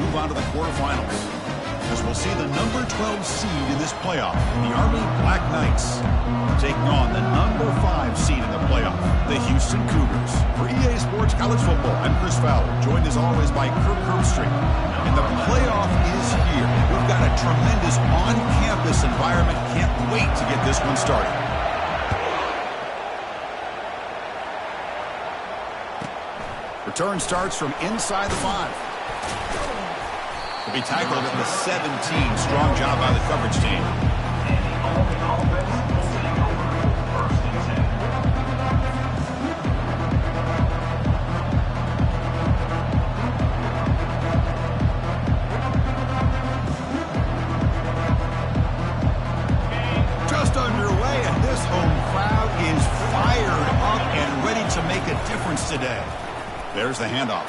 move on to the quarterfinals, as we'll see the number 12 seed in this playoff, the Army Black Knights, taking on the number 5 seed in the playoff, the Houston Cougars. For EA Sports College Football, I'm Chris Fowler, joined as always by Kirk Herbstreit. And the playoff is here. We've got a tremendous on-campus environment. Can't wait to get this one started. Return starts from inside the 5. Will be tackled at the 17. Strong job by the coverage team. Just underway, and this home crowd is fired up and ready to make a difference today. There's the handoff.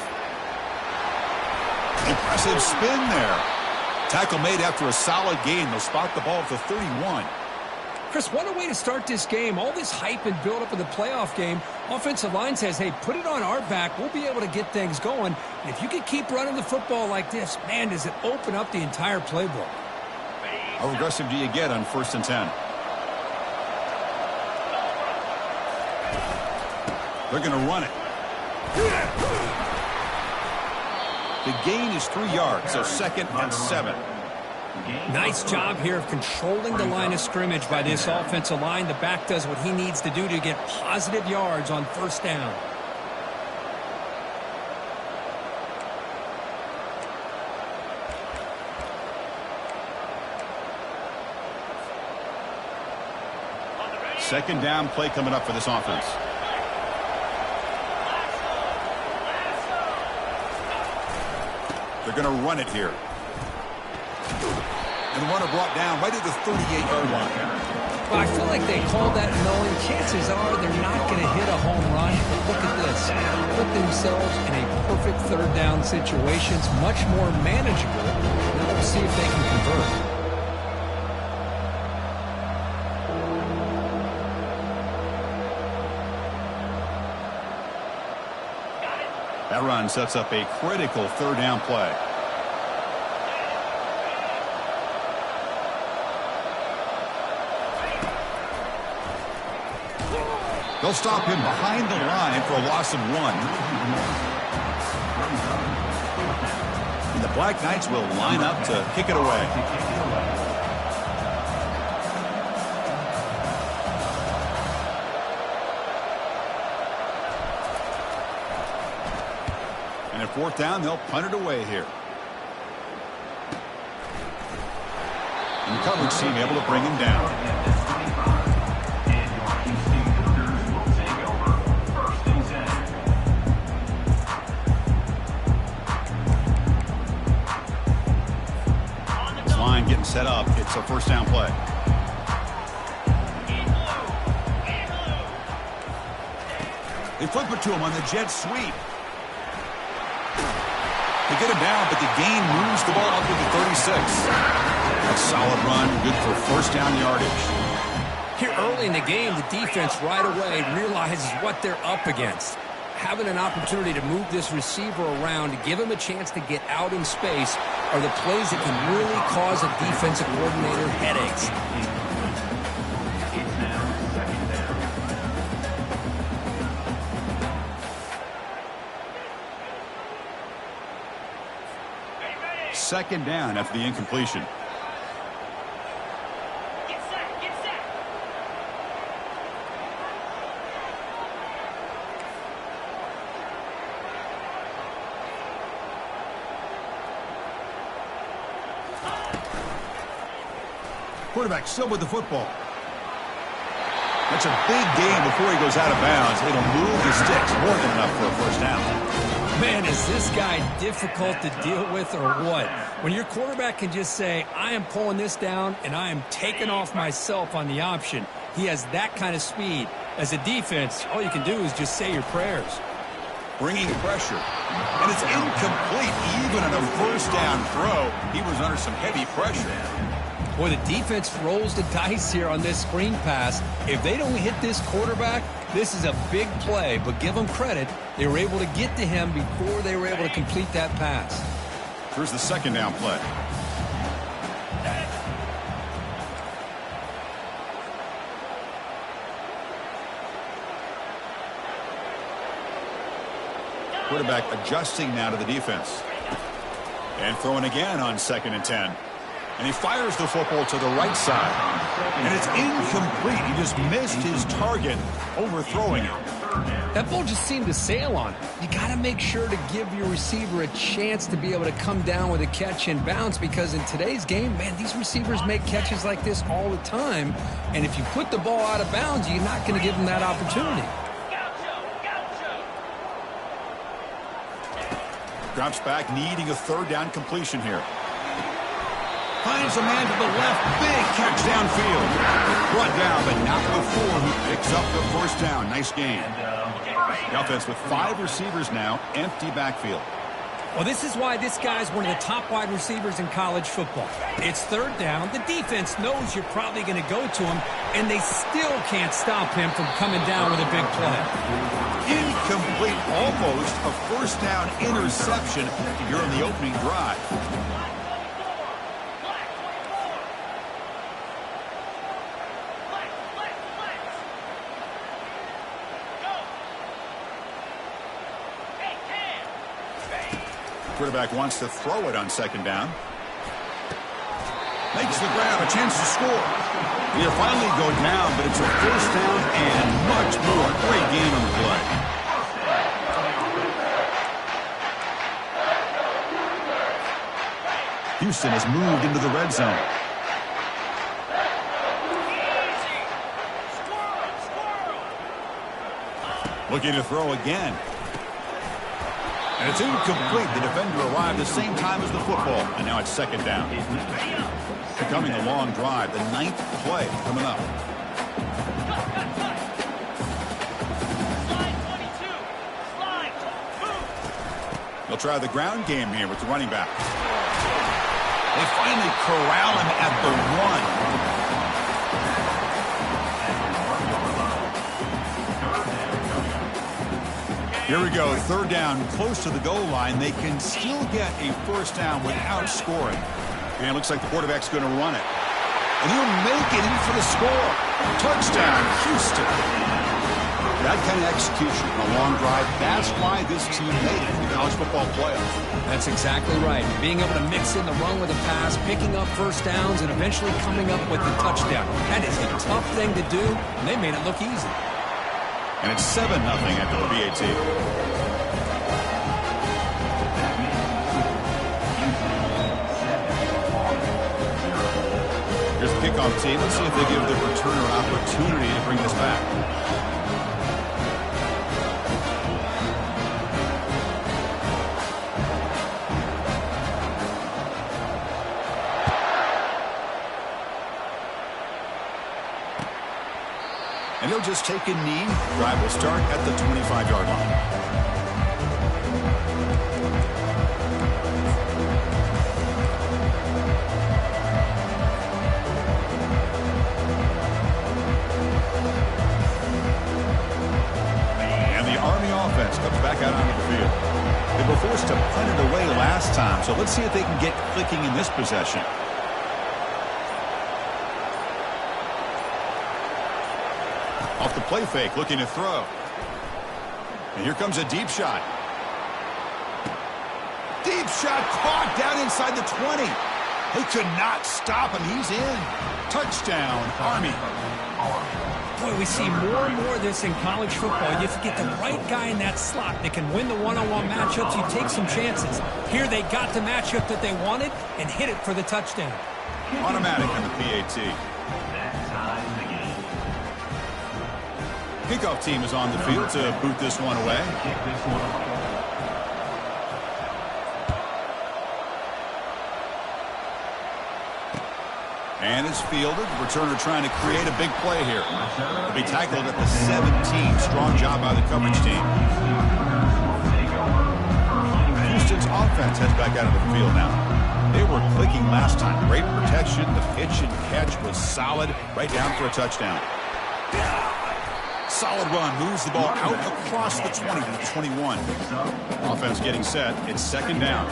Impressive spin there. Tackle made after a solid gain. They'll spot the ball at the 31. Chris, what a way to start this game. All this hype and build up in the playoff game. Offensive line says, hey, put it on our back. We'll be able to get things going. And if you can keep running the football like this, man, does it open up the entire playbook. How aggressive do you get on 1st and 10? They're going to run it. The gain is 3 yards, so 2nd and 7. Nice job here of controlling the line of scrimmage by this offensive line. The back does what he needs to do to get positive yards on 1st down. Second down play coming up for this offense. They're going to run it here. And the runner brought down right at the 38-yard line. Well, I feel like they called that knowing chances are they're not going to hit a home run. But look at this. Put themselves in a perfect 3rd down situation. It's much more manageable. Now we'll see if they can convert. That run sets up a critical 3rd down play. They'll stop him behind the line for a loss of 1. And the Black Knights will line up to kick it away. And at 4th down, they'll punt it away here. And the coverage team able to bring him down. This line getting set up. It's a 1st down play. They flip it to him on the jet sweep. They get him down, but the gain moves the ball up to the 36. A solid run, good for 1st down yardage. Here early in the game, the defense right away realizes what they're up against. Having an opportunity to move this receiver around to give him a chance to get out in space are the plays that can really cause a defensive coordinator headaches. Second down after the incompletion. Get set, get set. Quarterback still with the football. That's a big gain before he goes out of bounds. It'll move the sticks more than enough for a 1st down. Man, is this guy difficult to deal with or what? When your quarterback can just say, I am pulling this down and I am taking off myself on the option. He has that kind of speed. As a defense, all you can do is just say your prayers. Bringing pressure. And it's incomplete. Even on a 1st down throw, he was under some heavy pressure. Boy, the defense rolls the dice here on this screen pass. If they don't hit this quarterback, this is a big play. But give them credit. They were able to get to him before they were able to complete that pass. Here's the second down play. Quarterback adjusting now to the defense. And throwing again on 2nd and 10. And he fires the football to the right side. And it's incomplete. He just missed his target, overthrowing it. That ball just seemed to sail on it. You got to make sure to give your receiver a chance to be able to come down with a catch and bounce, because in today's game, man, these receivers make catches like this all the time. And if you put the ball out of bounds, you're not going to give them that opportunity. Drops back, needing a 3rd down completion here. Finds a man to the left. Big catch downfield. Brought down, but not before he picks up the 1st down. Nice gain. The offense with 5 receivers now. Empty backfield. Well, this is why this guy's one of the top wide receivers in college football. It's 3rd down. The defense knows you're probably going to go to him, and they still can't stop him from coming down with a big play. Incomplete, almost a 1st down interception here on the opening drive. Quarterback wants to throw it on 2nd down. Makes the grab, a chance to score. He'll finally go down, but it's a 1st down and much more. Great gain on the play. Houston has moved into the red zone. Looking to throw again. And it's incomplete. The defender arrived the same time as the football. And now it's 2nd down. Becoming a long drive. The 9th play coming up. They'll try the ground game here with the running back. They finally corral him at the 1. Here we go, 3rd down, close to the goal line. They can still get a 1st down without scoring. And it looks like the quarterback's going to run it. And he'll make it in for the score. Touchdown, Houston. That kind of execution on a long drive, that's why this team made it in the college football playoff. That's exactly right. Being able to mix in the run with a pass, picking up 1st downs, and eventually coming up with the touchdown. That is a tough thing to do, and they made it look easy. And it's 7-0 after the PAT. Here's the kickoff team. Let's see if they give the returner an opportunity to bring this back. And he'll just take a knee. Drive will start at the 25-yard line. And the Army offense comes back out onto the field. They were forced to punt it away last time, so let's see if they can get clicking in this possession. Off the play fake, looking to throw. And here comes a deep shot. Deep shot caught down inside the 20. They could not stop him. He's in. Touchdown, Army. Boy, we see more and more of this in college football. You have to get the right guy in that slot that can win the one-on-one matchups. You take some chances. Here they got the matchup that they wanted and hit it for the touchdown. Automatic on the PAT. Kickoff team is on the field to boot this one away. And it's fielded. Returner trying to create a big play here. He'll be tackled at the 17. Strong job by the coverage team. Houston's offense heads back out of the field now. They were clicking last time. Great protection. The pitch and catch was solid. Right down for a touchdown. Solid run. Moves the ball out across the 20 to the 21. Offense getting set. It's 2nd down.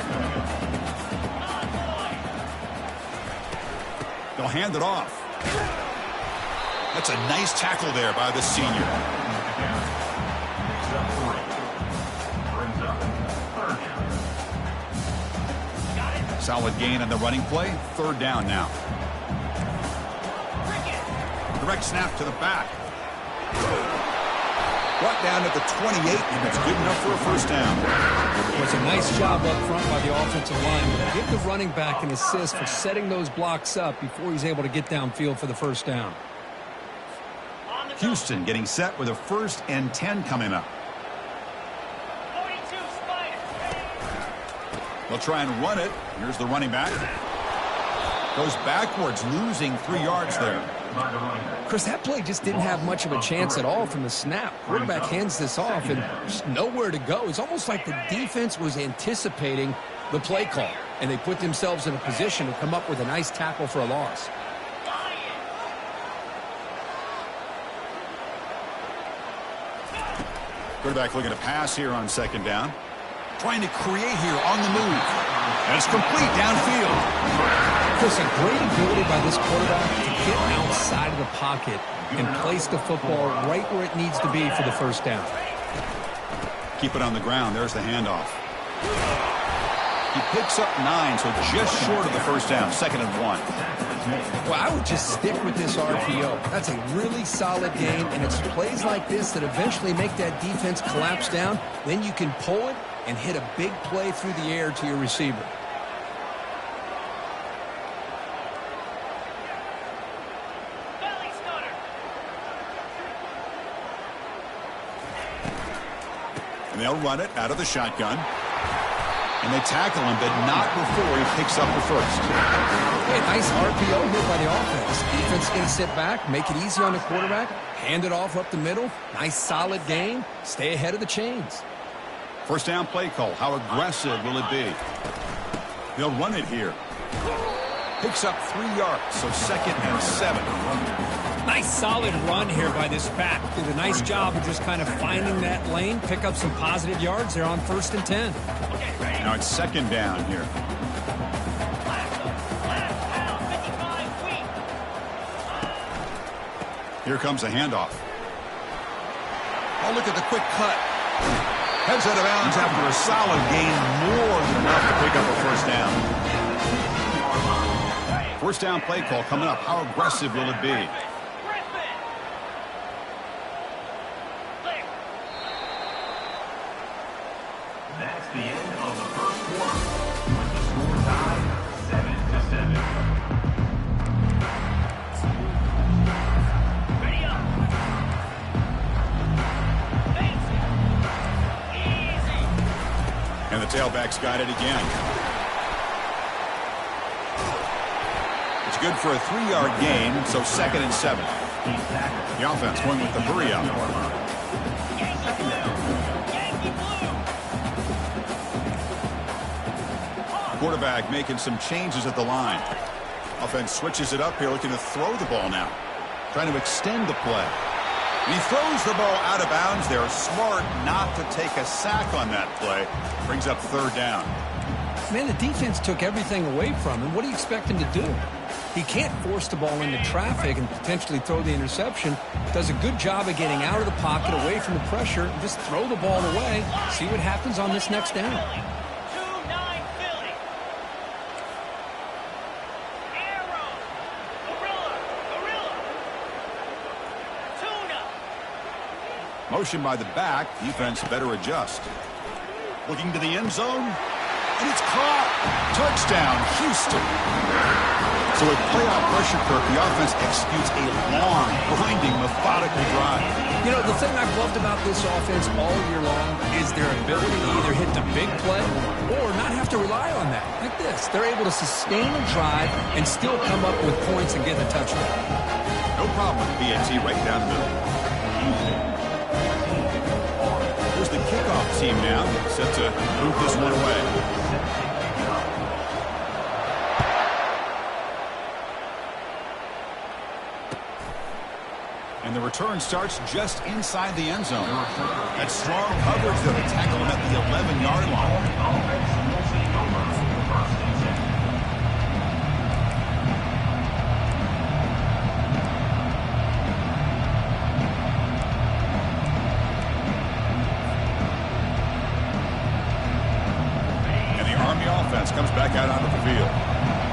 They'll hand it off. That's a nice tackle there by the senior. Solid gain on the running play. 3rd down now. Direct snap to the back. Brought down at the 28, and it's good enough for a 1st down. It was a nice job up front by the offensive line. Give the running back an assist for setting those blocks up before he's able to get downfield for the 1st down. Houston getting set with a 1st and 10 coming up. They'll try and run it. Here's the running back. Goes backwards, losing 3 yards there. Chris, that play just didn't have much of a chance at all from the snap. Quarterback hands this off and just nowhere to go. It's almost like the defense was anticipating the play call, and they put themselves in a position to come up with a nice tackle for a loss. Quarterback looking to pass here on 2nd down. Trying to create here on the move. And it's complete downfield. Chris, a great ability by this quarterback to get outside of the pocket and place the football right where it needs to be for the 1st down. Keep it on the ground. There's the handoff. He picks up 9, so just short of the 1st down. 2nd and 1. Well, I would just stick with this RPO. That's a really solid game, and it's plays like this that eventually make that defense collapse down. Then you can pull it and hit a big play through the air to your receiver. And they'll run it out of the shotgun. And they tackle him, but not before he picks up the 1st. Okay, nice RPO here by the offense. Defense going to sit back, make it easy on the quarterback, hand it off up the middle. Nice solid game. Stay ahead of the chains. 1st down play call. How aggressive will it be? They'll run it here. Picks up 3 yards, so 2nd and 7. Nice solid run here by this back. Did a nice job of just kind of finding that lane, pick up some positive yards there on 1st and 10. Now it's 2nd down here. Here comes a handoff. Oh, look at the quick cut. Heads out of bounds after a solid gain, more than enough to pick up a 1st down. 1st down play call coming up. How aggressive will it be? That's the end of the 1st quarter. With the score tied 7-7. Ready up. Easy. And the tailback's got it again. It's good for a 3-yard gain, so 2nd and 7. The offense going with the hurry up. Quarterback making some changes at the line. Offense switches it up here, looking to throw the ball now. Trying to extend the play. And he throws the ball out of bounds. They're smart not to take a sack on that play. Brings up 3rd down. Man, the defense took everything away from him. What do you expect him to do? He can't force the ball into traffic and potentially throw the interception. Does a good job of getting out of the pocket, away from the pressure, and just throw the ball away. See what happens on this next down. Motion by the back. Defense better adjust. Looking to the end zone. And it's caught. Touchdown, Houston. So with playoff pressure, Kirk, the offense executes a long, grinding, methodical drive. You know, the thing I've loved about this offense all year long is their ability to either hit the big play or not have to rely on that. Like this. They're able to sustain a drive and still come up with points and get a touchdown. No problem with BNT right down the middle. Here's the kickoff team now, set to move this one away. And the return starts just inside the end zone. That strong coverage that they tackle him at the 11-yard line. back out onto the field.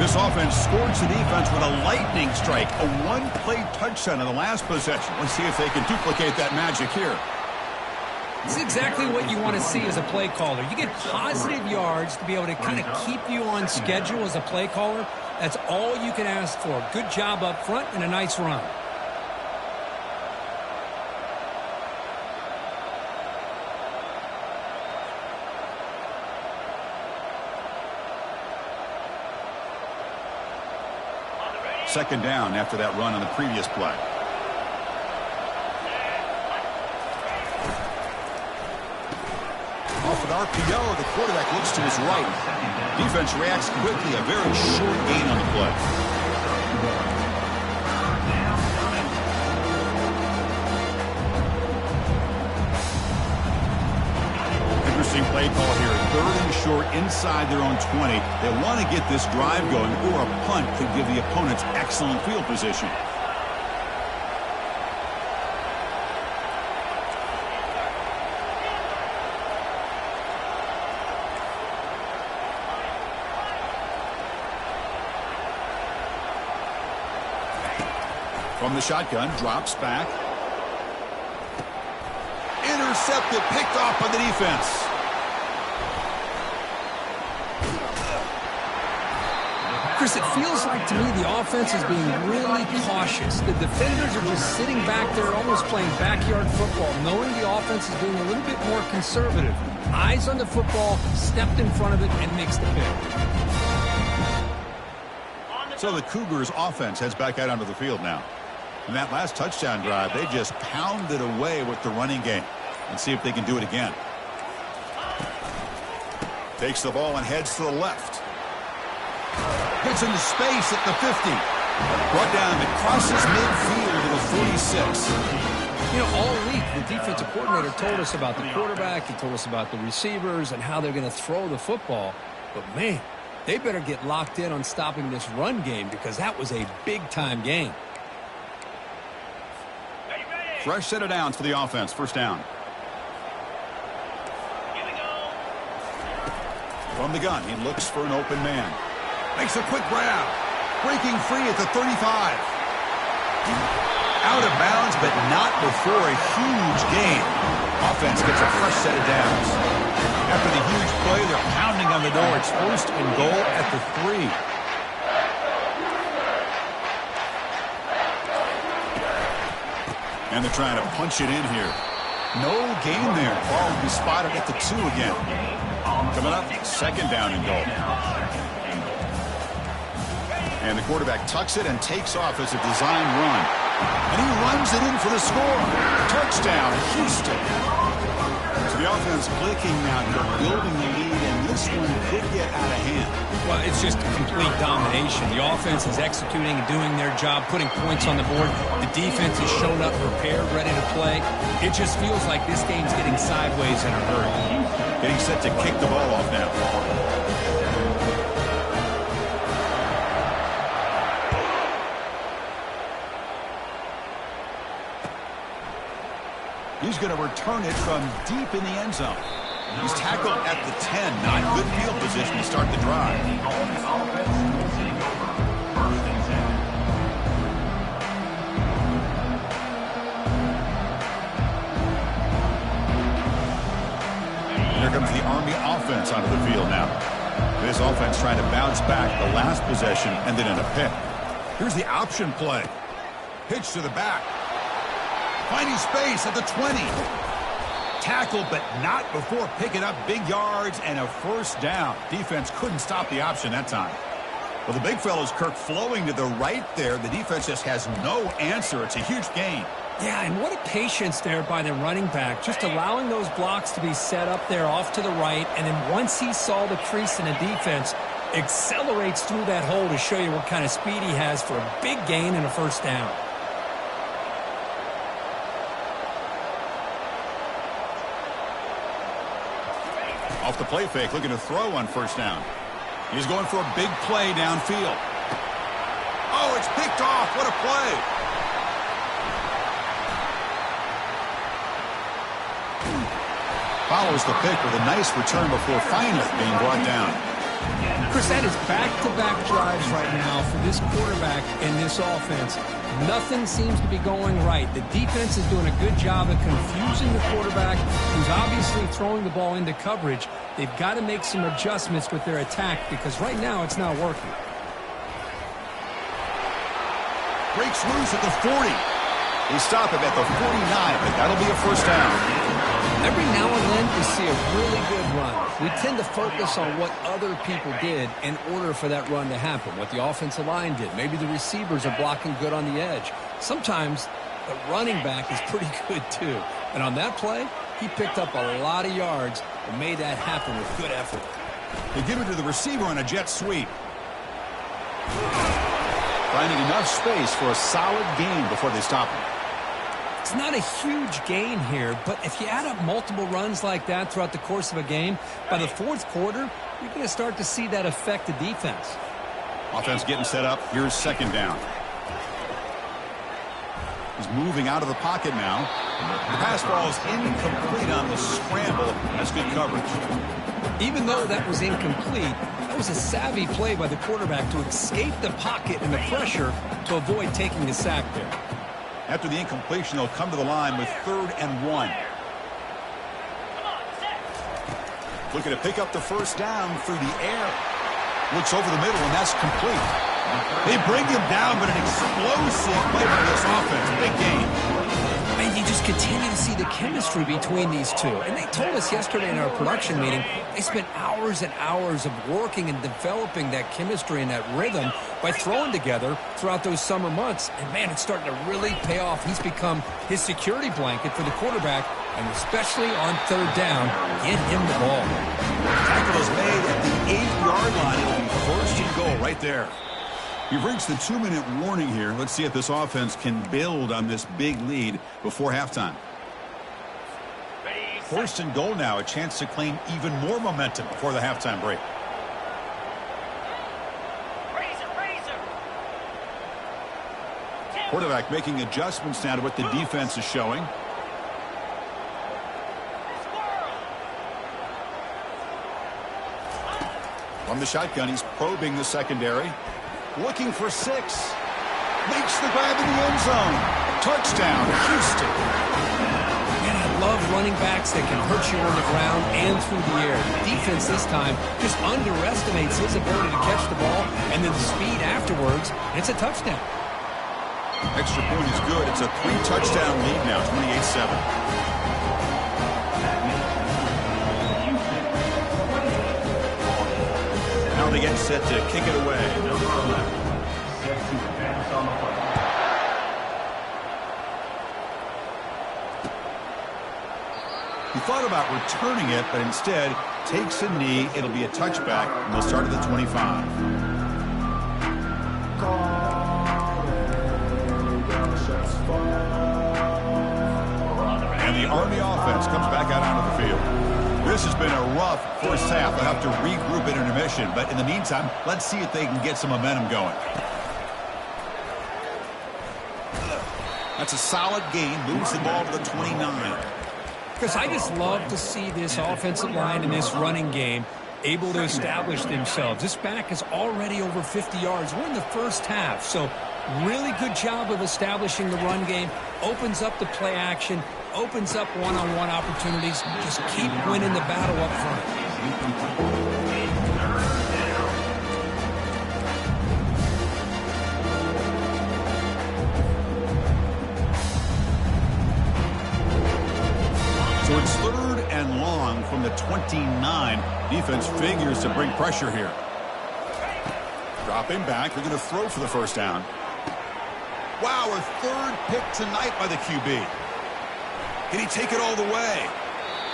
This offense scorched the defense with a lightning strike, a one-play touchdown in the last possession. Let's see if they can duplicate that magic here. This is exactly what you want to see as a play caller. You get positive yards to be able to kind of keep you on schedule as a play caller. That's all you can ask for. Good job up front and a nice run. Second down after that run on the previous play. Off an RPO, the quarterback looks to his right. Defense reacts quickly, a very short gain on the play. Interesting play call here. Third and short inside their own 20. They want to get this drive going, or a punt could give the opponents excellent field position. From the shotgun, drops back. Intercepted, picked off by the defense. Chris, it feels like to me the offense is being really cautious. The defenders are just sitting back there almost playing backyard football, knowing the offense is being a little bit more conservative. Eyes on the football, stepped in front of it, and makes the pick. So the Cougars offense heads back out onto the field now. In that last touchdown drive, they just pounded away with the running game. And see if they can do it again. Takes the ball and heads to the left. Gets into space at the 50. Brought down and crosses midfield to the 46. You know, all week the defensive coordinator told us about the quarterback. He told us about the receivers and how they're going to throw the football. But, man, they better get locked in on stopping this run game because that was a big-time game. Fresh set of downs for the offense. First down. From the gun, he looks for an open man. Makes a quick grab. Breaking free at the 35. Out of bounds, but not before a huge gain. Offense gets a fresh set of downs. After the huge play, they're pounding on the door. It's first and goal at the 3. And they're trying to punch it in here. No gain there. Ball will be spotted at the 2 again. Coming up, second down and goal. And the quarterback tucks it and takes off as a design run. And he runs it in for the score. Touchdown, Houston. So the offense clicking now. They're building the lead, and this one could get out of hand. Well, it's just complete domination. The offense is executing and doing their job, putting points on the board. The defense has shown up prepared, ready to play. It just feels like this game's getting sideways in a hurry. Getting set to kick the ball off now. He's going to return it from deep in the end zone. He's tackled at the 10. Not good field position to start the drive. Here comes the Army offense onto the field now. This offense trying to bounce back the last possession, ended in a pick. Here's the option play. Pitch to the back. Finding space at the 20. Tackled, but not before picking up big yards and a first down. Defense couldn't stop the option that time. Well, the big fellow's Kirk flowing to the right there. The defense just has no answer. It's a huge gain. Yeah, and what a patience there by the running back, just allowing those blocks to be set up there off to the right, and then once he saw the crease in the defense, accelerates through that hole to show you what kind of speed he has for a big gain and a first down. Off the play fake, looking to throw on first down. He's going for a big play downfield. Oh, it's picked off. What a play. Follows the pick with a nice return before finally being brought down. Chris, that is back-to-back drives right now for this quarterback and this offense. Nothing seems to be going right. The defense is doing a good job of confusing the quarterback, who's obviously throwing the ball into coverage. They've got to make some adjustments with their attack because right now it's not working. Breaks loose at the 40. They stop him at the 49, but that'll be a first down. Every now and then we see a really good run. We tend to focus on what other people did in order for that run to happen, what the offensive line did. Maybe the receivers are blocking good on the edge. Sometimes the running back is pretty good too. And on that play, he picked up a lot of yards and made that happen with good effort. They give it to the receiver on a jet sweep. Finding enough space for a solid gain before they stop him. It's not a huge gain here, but if you add up multiple runs like that throughout the course of a game, by the fourth quarter, you're going to start to see that affect the defense. Offense getting set up. Here's second down. He's moving out of the pocket now. The pass ball is incomplete on the scramble. That's good coverage. Even though that was incomplete, that was a savvy play by the quarterback to escape the pocket and the pressure to avoid taking the sack there. After the incompletion, they'll come to the line with 3rd and 1. Looking to pick up the first down through the air. Looks over the middle, and that's complete. They bring him down, but an explosive play by this offense. Big game. And you just continue to see the chemistry between these two. And they told us yesterday in our production meeting, they spent hours and hours of working and developing that chemistry and that rhythm by throwing together throughout those summer months. And, man, it's starting to really pay off. He's become his security blanket for the quarterback, and especially on 3rd down, get him the ball. Tackle is made at the 8-yard line. It'll be 1st and goal right there. You've reached the 2-minute warning here. Let's see if this offense can build on this big lead before halftime. 1st and goal now, a chance to claim even more momentum before the halftime break. Quarterback making adjustments now to what the defense is showing. From the shotgun, he's probing the secondary. Looking for 6. Makes the grab in the end zone. Touchdown, Houston. And I love running backs that can hurt you on the ground and through the air. The defense this time just underestimates his ability to catch the ball, and then the speed afterwards. It's a touchdown. Extra point is good. It's a 3-touchdown lead now, 28-7. Now they get set to kick it away. He thought about returning it, but instead takes a knee. It'll be a touchback, and they'll start at the 25. And the Army offense comes back out onto the field. This has been a rough first half. They'll have to regroup at intermission, but in the meantime, let's see if they can get some momentum going. That's a solid gain. Moves the ball to the 29. Because I just love to see this offensive line in this running game able to establish themselves. This back is already over 50 yards. We're in the first half, so really good job of establishing the run game. Opens up the play action, opens up one-on-one opportunities. Just keep winning the battle up front. So it's 3rd and long from the 29. Defense figures to bring pressure here. Drop him back. They're going to throw for the first down. Wow, a 3rd pick tonight by the QB. Can he take it all the way?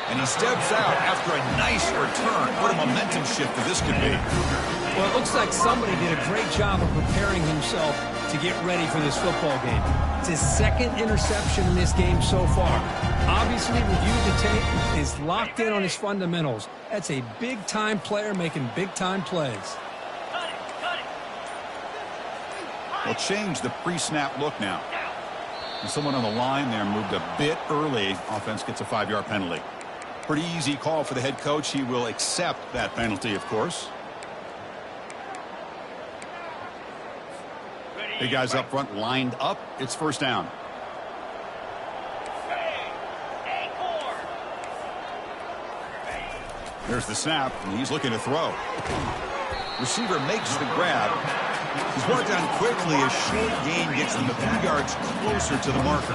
And he steps out after a nice return. What a momentum shifter this could be. Well, it looks like somebody did a great job of preparing himself to get ready for this football game. It's his 2nd interception in this game so far. Obviously, reviewed the tape, is locked in on his fundamentals. That's a big-time player making big-time plays. They'll change the pre-snap look now. And someone on the line there moved a bit early. Offense gets a 5-yard penalty. Pretty easy call for the head coach. He will accept that penalty, of course. The guys up front lined up. It's first down. There's the snap, and he's looking to throw. Receiver makes the grab. He's brought down quickly. A short gain gets them a few yards closer to the marker.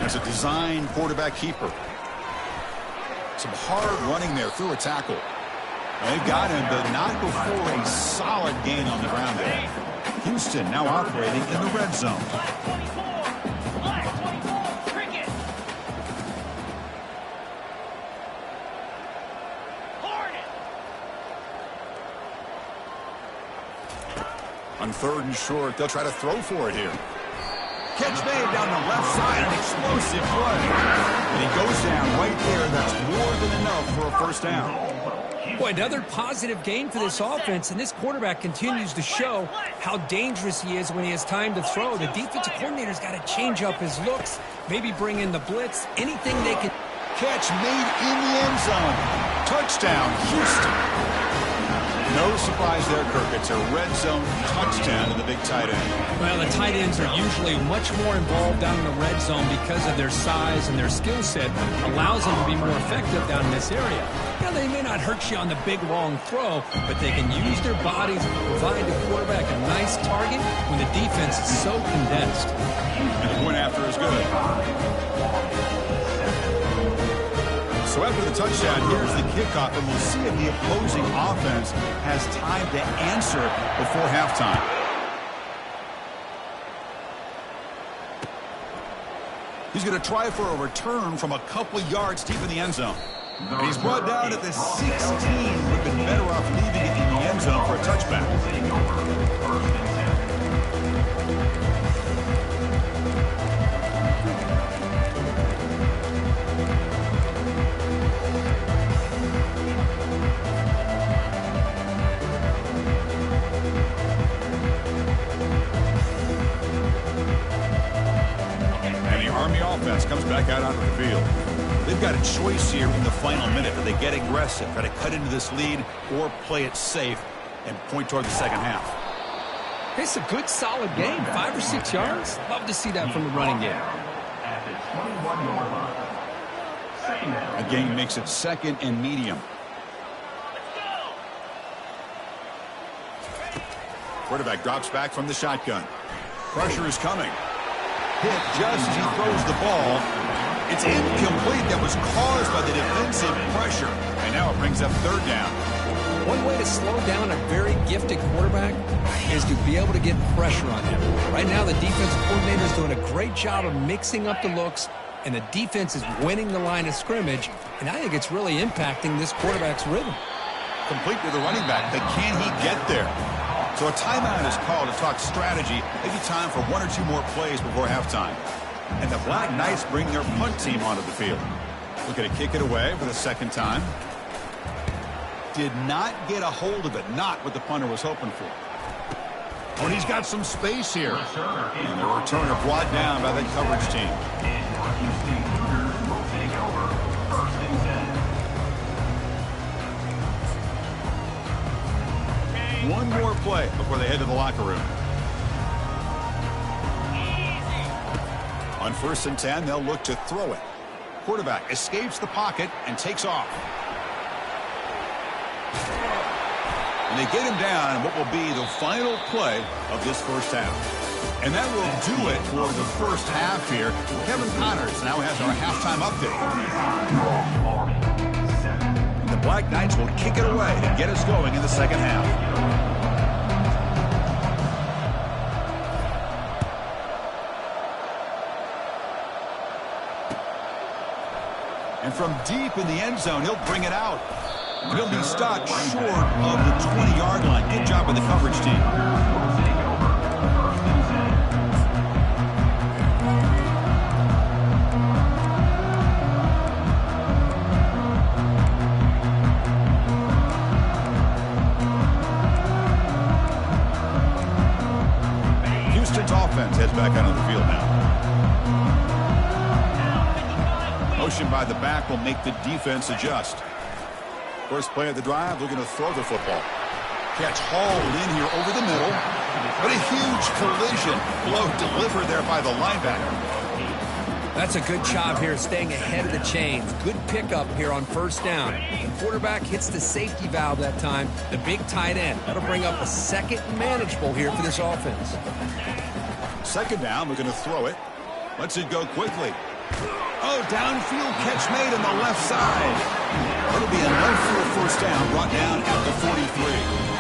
As a design quarterback keeper. Some hard running there through a tackle. They've got him, but not before a solid gain on the ground there. Houston now operating in the red zone. On 3rd and short, they'll try to throw for it here. Catch made down the left side, an explosive play. And he goes down right there. That's more than enough for a first down. Boy, another positive gain for this offense, and this quarterback continues to show how dangerous he is when he has time to throw. The defensive coordinator's got to change up his looks, maybe bring in the blitz, anything they can. Catch made in the end zone. Touchdown, Houston. No surprise there, Kirk. It's a red zone touchdown to the big tight end. Well, the tight ends are usually much more involved down in the red zone because of their size and their skill set allows them to be more effective down in this area. Now, they may not hurt you on the big, long throw, but they can use their bodies to provide the quarterback a nice target when the defense is so condensed. And the point after is good. So after the touchdown, here's the kickoff, and we'll see if the opposing offense has time to answer before halftime. He's going to try for a return from a couple yards deep in the end zone. And he's brought down at the 16. Would have been better off leaving it in the end zone for a touchback. Comes back out onto the field. They've got a choice here in the final minute. Do they get aggressive, try to cut into this lead, or play it safe and point toward the second half? It's a good, solid game. 5 or 6 yards. Love to see that from the running game. A gain makes it 2nd and medium. Quarterback drops back from the shotgun. Pressure is coming. Hit just as he throws the ball. It's incomplete. That was caused by the defensive pressure. And now it brings up 3rd down. One way to slow down a very gifted quarterback is to be able to get pressure on him. Right now, the defensive coordinator is doing a great job of mixing up the looks, and the defense is winning the line of scrimmage. And I think it's really impacting this quarterback's rhythm. Complete to the running back, but can he get there? So a timeout is called to talk strategy. Maybe time for 1 or 2 more plays before halftime. And the Black Knights bring their punt team onto the field. Looking to kick it away for the 2nd time. Did not get a hold of it. Not what the punter was hoping for. Oh, and he's got some space here. And the returner brought down by the coverage team. One more play before they head to the locker room. On 1st and 10, they'll look to throw it. Quarterback escapes the pocket and takes off. And they get him down in what will be the final play of this first half. And that will do it for the first half here. Kevin Connors now has our halftime update. And the Black Knights will kick it away to get us going in the second half. And from deep in the end zone, he'll bring it out. He'll be stopped short of the 20-yard line. Good job by the coverage team. Houston's offense heads back out on the field now. Motion by the back will make the defense adjust. First play of the drive, looking to throw the football. Catch hauled in here over the middle. But a huge collision. Blow delivered there by the linebacker. That's a good job here staying ahead of the chains. Good pickup here on first down. The quarterback hits the safety valve that time. The big tight end. That'll bring up a second manageable here for this offense. Second down, we're going to throw it. Lets it go quickly. Oh, downfield catch made on the left side. It'll be enough for a first down, brought down at the 43.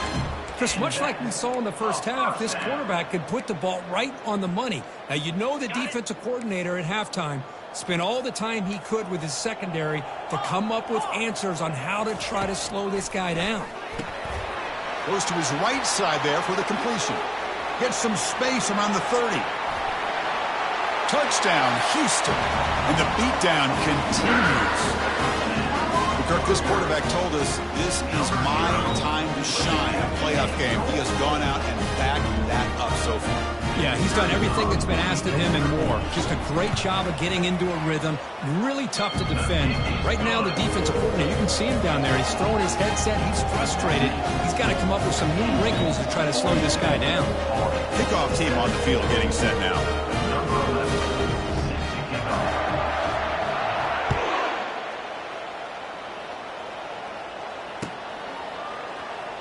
Chris, much like we saw in the first half, this quarterback could put the ball right on the money. Now, you know the defensive coordinator at halftime spent all the time he could with his secondary to come up with answers on how to try to slow this guy down. Goes to his right side there for the completion. Gets some space around the 30. Touchdown, Houston. And the beatdown continues. Kirk, this quarterback told us this is my time to shine. A playoff game. He has gone out and backed that up so far. Yeah, he's done everything that's been asked of him and more. Just a great job of getting into a rhythm. Really tough to defend. Right now, the defensive coordinator, you can see him down there. He's throwing his headset. He's frustrated. He's got to come up with some new wrinkles to try to slow this guy down. Kickoff team on the field getting set now.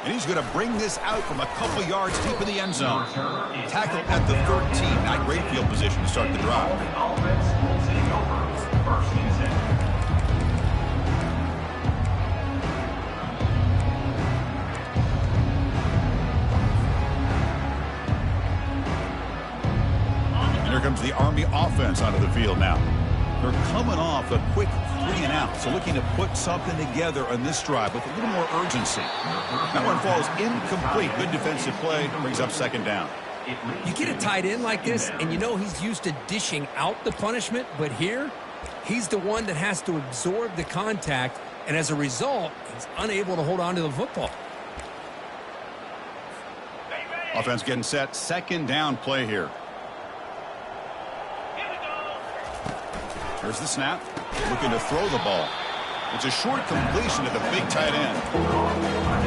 And he's going to bring this out from a couple yards deep in the end zone. Tackle at the 13. Not great field position to start the drive. And here comes the Army offense onto the field now. They're coming off a quick 3-and-out, so looking to put something together on this drive with a little more urgency. That one falls incomplete. Good defensive play, brings up second down. You get a tight end like this, and you know he's used to dishing out the punishment, but here, he's the one that has to absorb the contact, and as a result, he's unable to hold on to the football. Offense getting set, second down play here. Here's the snap. Looking to throw the ball. It's a short completion to the big tight end.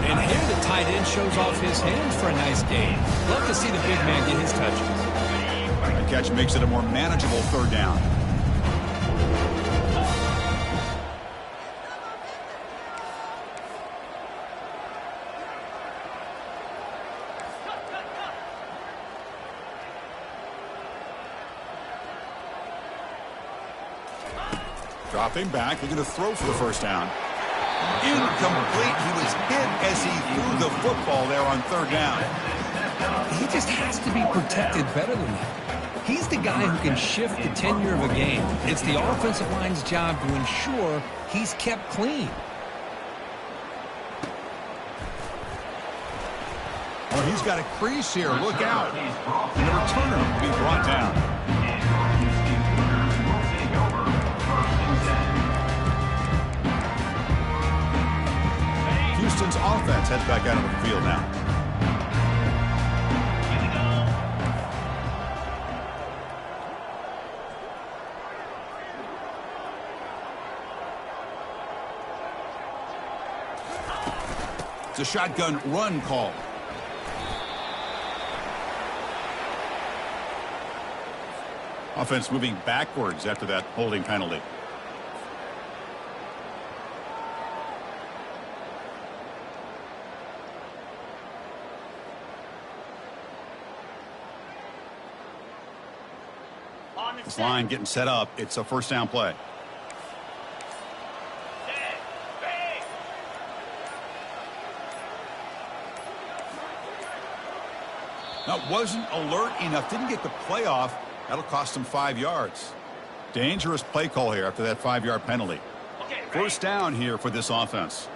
And here the tight end shows off his hands for a nice gain. Love to see the big man get his touches. The catch makes it a more manageable third down. Dropping back, looking to throw for the first down. Incomplete. He was hit as he threw the football there on third down. He just has to be protected better than that. He's the guy who can shift the tenure of a game. It's the offensive line's job to ensure he's kept clean. Oh, he's got a crease here. Look out. And the returner will be brought down. Houston's offense heads back out of the field now. It's a shotgun run call. Offense moving backwards after that holding penalty. This line getting set up. It's a first down play. That wasn't alert enough. Didn't get the play off. That'll cost him 5 yards. Dangerous play call here after that 5-yard penalty. First down here for this offense.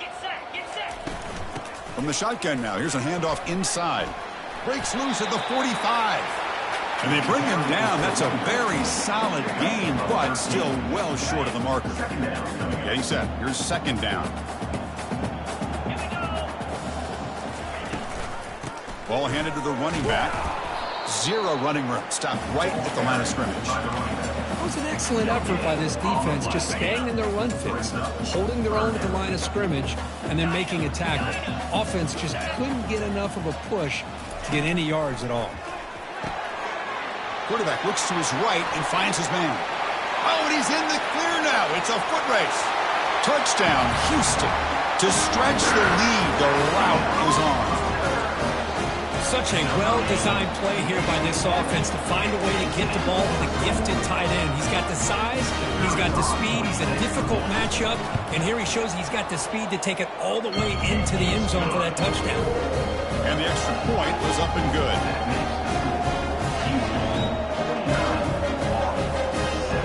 Get set. From the shotgun now. Here's a handoff inside. Breaks loose at the 45. And they bring him down. That's a very solid gain, but still well short of the marker. Getting set. Here's second down. Ball handed to the running back. Zero running room. Stopped right at the line of scrimmage. was an excellent effort by this defense, just staying in their run fits, holding their own at the line of scrimmage, and then making a tackle. Offense just couldn't get enough of a push to get any yards at all. Quarterback looks to his right and finds his man. Oh, and he's in the clear now. It's a foot race. Touchdown, Houston. To stretch the lead, the route is on. Such a well-designed play here by this offense to find a way to get the ball with a gifted tight end. He's got the size, he's got the speed, he's a difficult matchup, and here he shows he's got the speed to take it all the way into the end zone for that touchdown. And the extra point was up and good.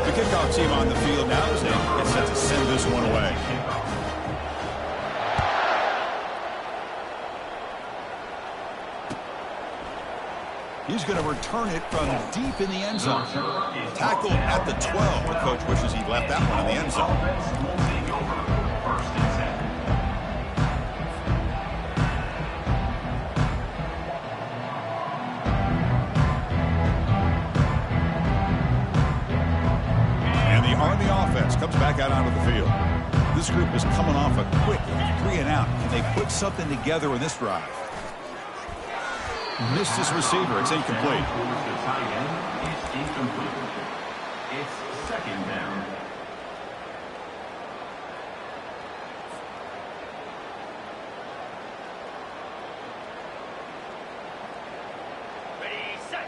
The kickoff team on the field now is set to send this one away. He's going to return it from deep in the end zone. Tackled at the 12. The coach wishes he'd left that one in the end zone. And the Army offense comes back out onto the field. This group is coming off a quick 3 and out. Can they put something together in this drive? Missed his receiver. It's incomplete. It's second down.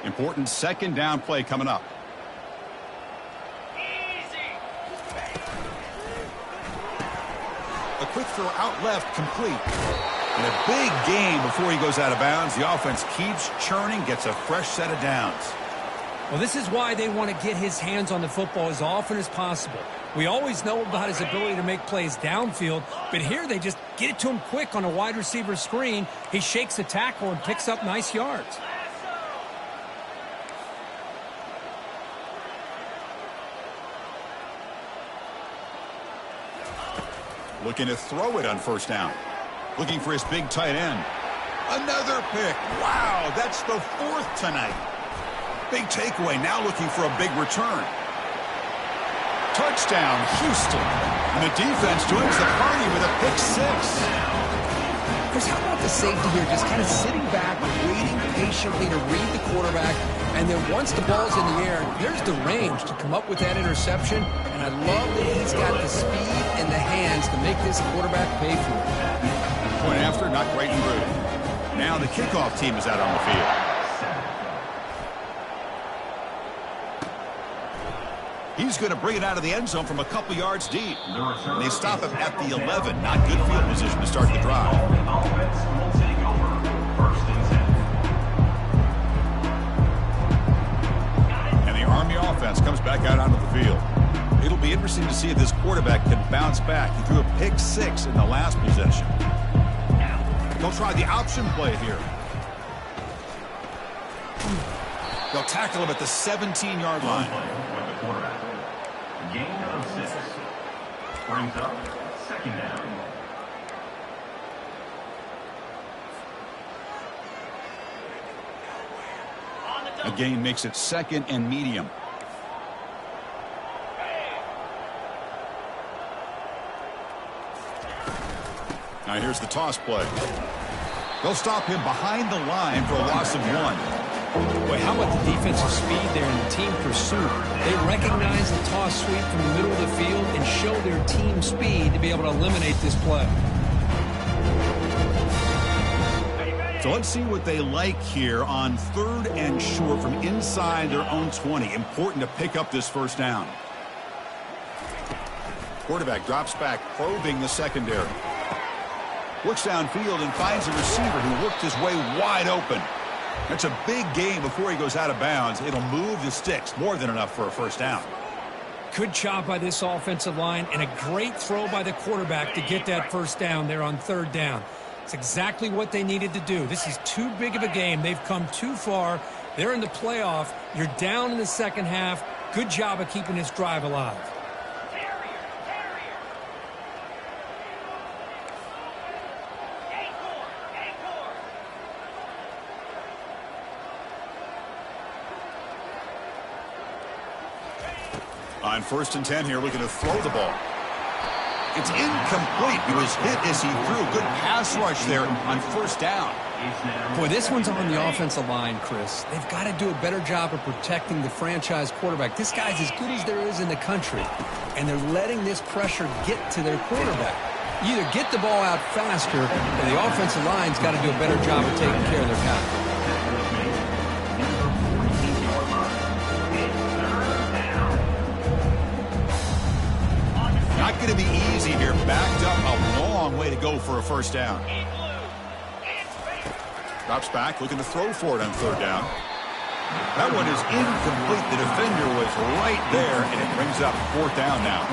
Important second down play coming up. A quick throw out left, complete. And a big game before he goes out of bounds. The offense keeps churning, gets a fresh set of downs. Well, this is why they want to get his hands on the football as often as possible. We always know about his ability to make plays downfield, but here they just get it to him quick on a wide receiver screen. He shakes a tackle and picks up nice yards. Looking to throw it on first down. Looking for his big tight end. Another pick. Wow, that's the 4th tonight. Big takeaway. Now looking for a big return. Touchdown, Houston. And the defense joins the party with a pick 6. Chris, how about the safety here? Just kind of sitting back, waiting patiently to read the quarterback. And then once the ball's in the air, there's the range to come up with that interception. And I love that he's got the speed and the hands to make this quarterback pay for it. Point after, not great and rude. Now the kickoff team is out on the field. He's going to bring it out of the end zone from a couple yards deep. They stop him at the 11. Not good field position to start the drive. And the Army offense comes back out onto the field. It'll be interesting to see if this quarterback can bounce back. He threw a pick 6 in the last possession. They'll try the option play here. They'll tackle him at the 17-yard line. With the quarterback. Gain of 6. Brings up second down. A gain makes it 2nd and medium. Now here's the toss play. They'll stop him behind the line for a loss of 1. Boy, how about the defensive speed there in the team pursuit? They recognize the toss sweep from the middle of the field and show their team speed to be able to eliminate this play. So let's see what they like here on 3rd and short from inside their own 20. Important to pick up this first down. Quarterback drops back, probing the secondary. Looks downfield and finds a receiver who worked his way wide open. That's a big gain before he goes out of bounds. It'll move the sticks. More than enough for a first down. Good job by this offensive line and a great throw by the quarterback to get that first down there on 3rd down. It's exactly what they needed to do. This is too big of a game. They've come too far. They're in the playoff. You're down in the second half. Good job of keeping this drive alive. On 1st and 10 here, looking to throw the ball. It's incomplete. He was hit as he threw. Good pass rush there on 1st down. Boy, this one's on the offensive line, Chris. They've got to do a better job of protecting the franchise quarterback. This guy's as good as there is in the country, and they're letting this pressure get to their quarterback. You either get the ball out faster, or the offensive line's got to do a better job of taking care of their guy. Not going to be easy here. Backed up a long way to go for a 1st down. Drops back, looking to throw for it on 3rd down. That one is incomplete. The defender was right there, and it brings up 4th down now.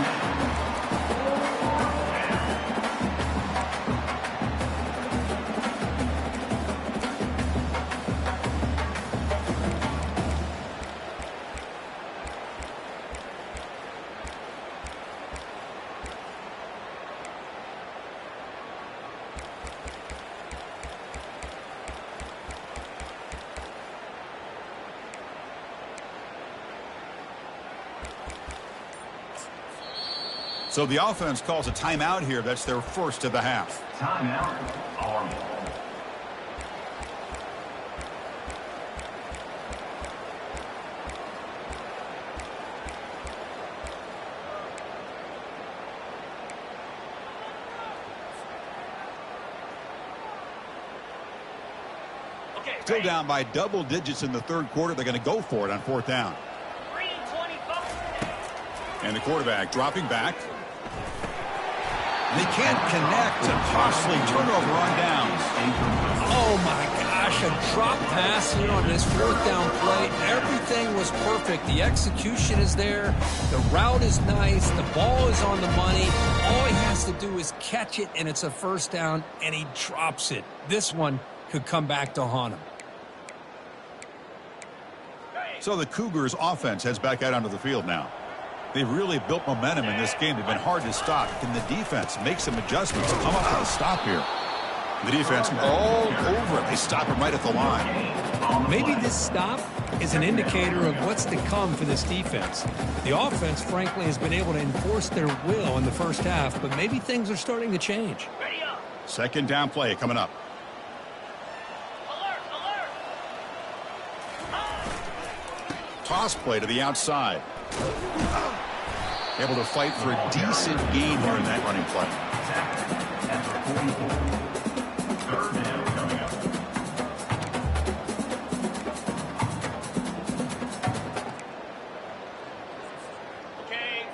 So the offense calls a timeout here. That's their first of the half. Timeout, Army. Still down by double digits in the 3rd quarter. They're going to go for it on 4th down. And the quarterback dropping back. They can't connect. A costly turnover on downs. Oh, my gosh, a drop pass here on this 4th down play. Everything was perfect. The execution is there. The route is nice. The ball is on the money. All he has to do is catch it, and it's a 1st down, and he drops it. This one could come back to haunt him. So the Cougars offense heads back out onto the field now. They've really built momentum in this game. They've been hard to stop. Can the defense make some adjustments, come up with a stop here? The defense all over it. They stop him right at the line. Maybe this stop is an indicator of what's to come for this defense. The offense, frankly, has been able to enforce their will in the 1st half, but maybe things are starting to change. 2nd down play coming up. Toss play to the outside. Able to fight for a decent gain here in that running play.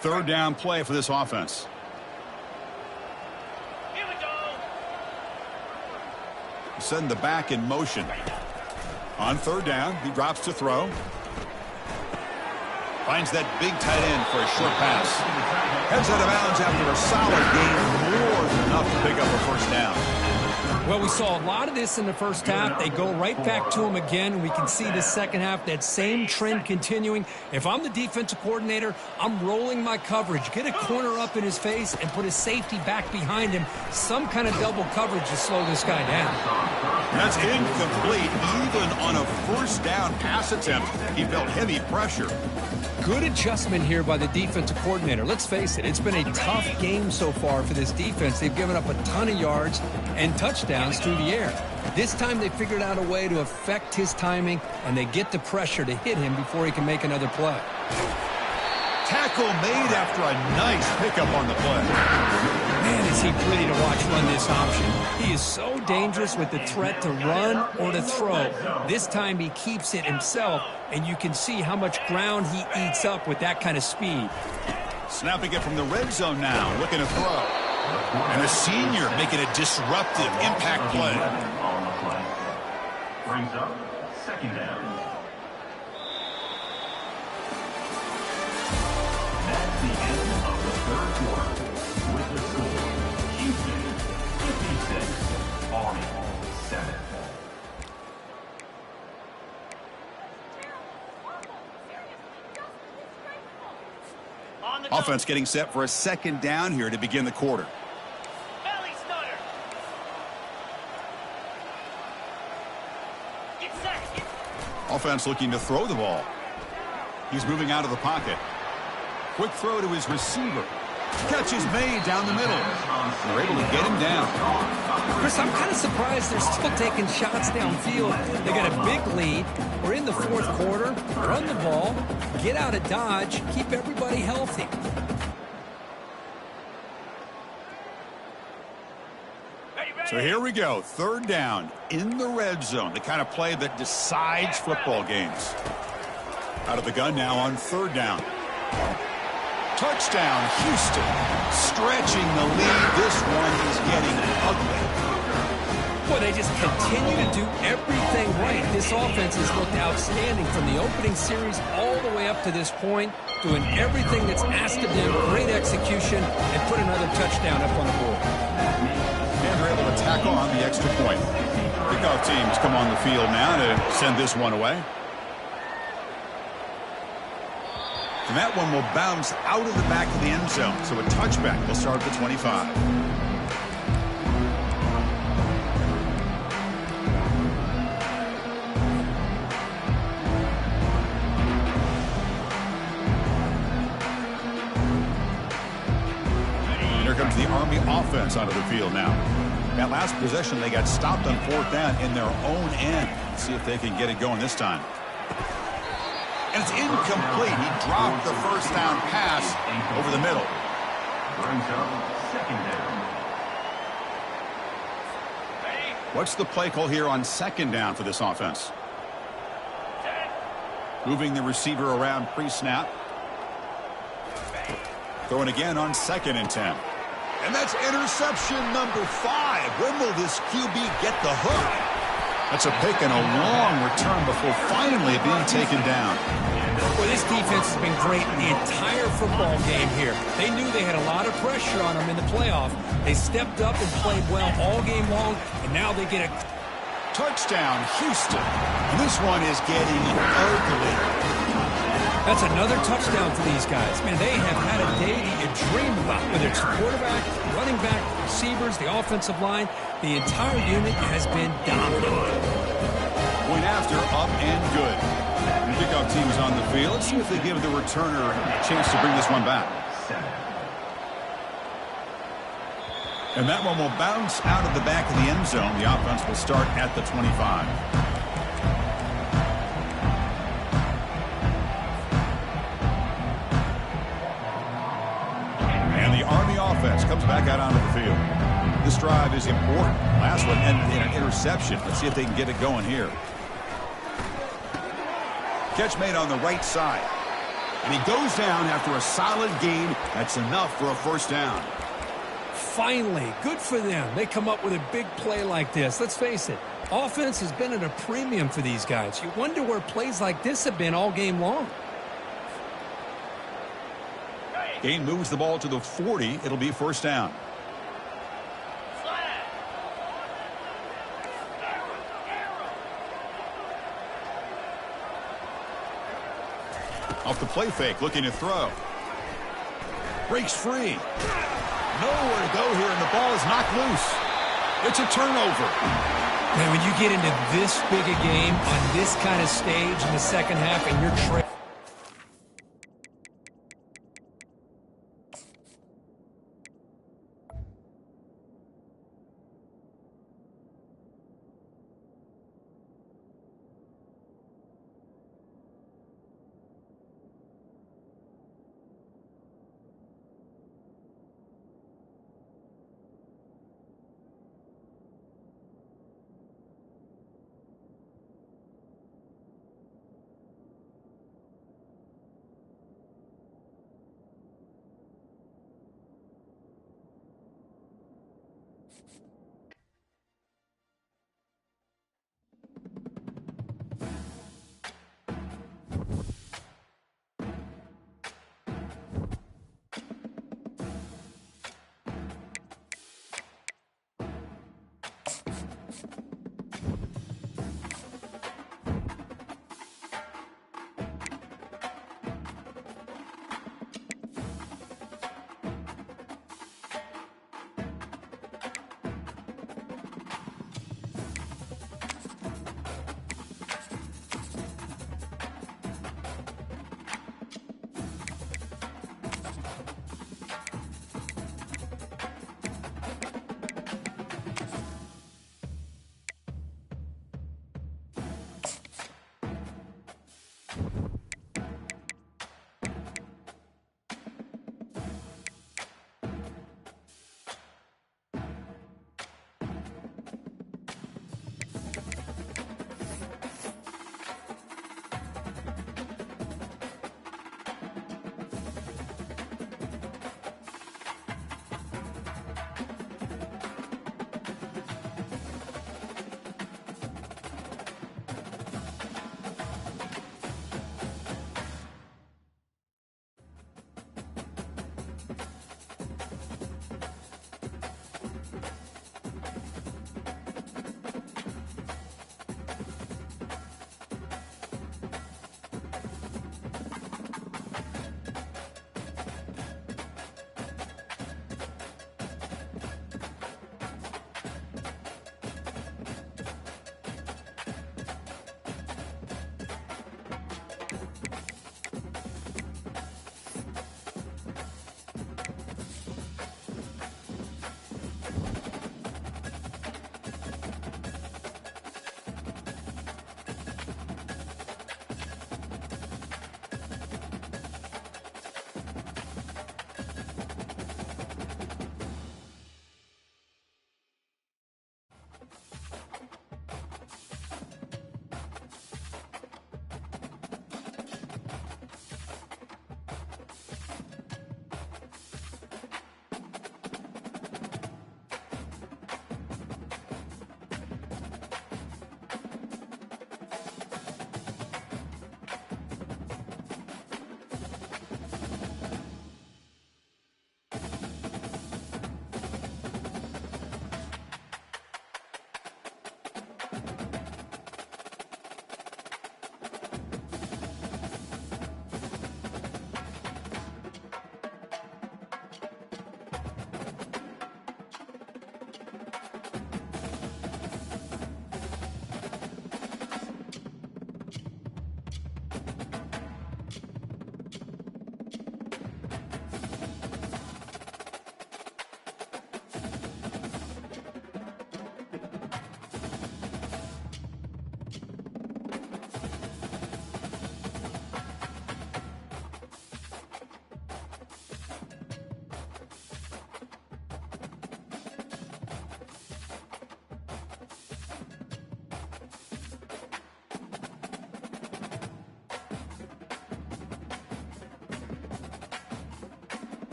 Third down play for this offense. Here we go. Send the back in motion. On 3rd down, he drops to throw. Finds that big tight end for a short pass. Heads out of bounds after a solid gain, more than enough to pick up a 1st down. Well, we saw a lot of this in the 1st half. They go right back to him again, and we can see the 2nd half, that same trend continuing. If I'm the defensive coordinator, I'm rolling my coverage. Get a corner up in his face and put his safety back behind him. Some kind of double coverage to slow this guy down. That's incomplete. Even on a 1st down pass attempt, he felt heavy pressure. Good adjustment here by the defensive coordinator. Let's face it, it's been a tough game so far for this defense. They've given up a ton of yards and touchdowns through the air. This time they figured out a way to affect his timing, and they get the pressure to hit him before he can make another play. Tackle made after a nice pickup on the play. Man, is he pretty to watch run this option. He is so dangerous with the threat to run or to throw. This time he keeps it himself, and you can see how much ground he eats up with that kind of speed. Snapping it from the red zone now, looking to throw. And a senior making a disruptive impact play. On the play. Brings up 2nd down. That's the end of the 3rd quarter. With the score, Houston 56, Army 7. Offense getting set for a 2nd down here to begin the quarter. Belly stutter. Get set. Offense looking to throw the ball. He's moving out of the pocket. Quick throw to his receiver. Catch is made down the middle. They're able to get him down. Chris, I'm kind of surprised they're still taking shots downfield. They got a big lead. We're in the fourth quarter. Run the ball. Get out of Dodge. Keep everybody healthy. So here we go. Third down in the red zone. The kind of play that decides football games. Out of the gun now on third down. Touchdown, Houston. Stretching the lead. This one is getting ugly. Boy, they just continue to do everything right. This offense has looked outstanding from the opening series all the way up to this point, doing everything that's asked of them, great execution, and put another touchdown up on the board. And they're able to tack on the extra point. Kickoff teams come on the field now to send this one away. And that one will bounce out of the back of the end zone. So a touchback will start at the 25. And here comes the Army offense onto the field now. That last possession, they got stopped on fourth down in their own end. Let's see if they can get it going this time. And it's incomplete. He dropped the first down pass over the middle. Brings up second down. What's the play call here on second down for this offense? Moving the receiver around pre-snap. Throwing again on 2nd and 10. And that's interception number 5. When will this QB get the hook? That's a pick and a long return before finally being taken down. Well, this defense has been great the entire football game here. They knew they had a lot of pressure on them in the playoff. They stepped up and played well all game long, and now they get a touchdown, Houston. This one is getting ugly. That's another touchdown for these guys. Man, they have had a day that you dream about, whether it's the quarterback, running back, receivers, the offensive line. The entire unit has been dominant. Point after, up and good. The kickoff team is on the field. Let's see if they give the returner a chance to bring this one back. And that one will bounce out of the back of the end zone. The offense will start at the 25. And the Army offense comes back out onto the field. This drive is important. Last one ended in an interception. Let's see if they can get it going here. Catch made on the right side. And he goes down after a solid gain. That's enough for a first down. Finally, good for them. They come up with a big play like this. Let's face it, offense has been at a premium for these guys. You wonder where plays like this have been all game long. Gain moves the ball to the 40. It'll be first down. Off the play fake, looking to throw. Breaks free. Nowhere to go here, and the ball is knocked loose. It's a turnover. Man, when you get into this big a game on this kind of stage in the second half and you're trailing.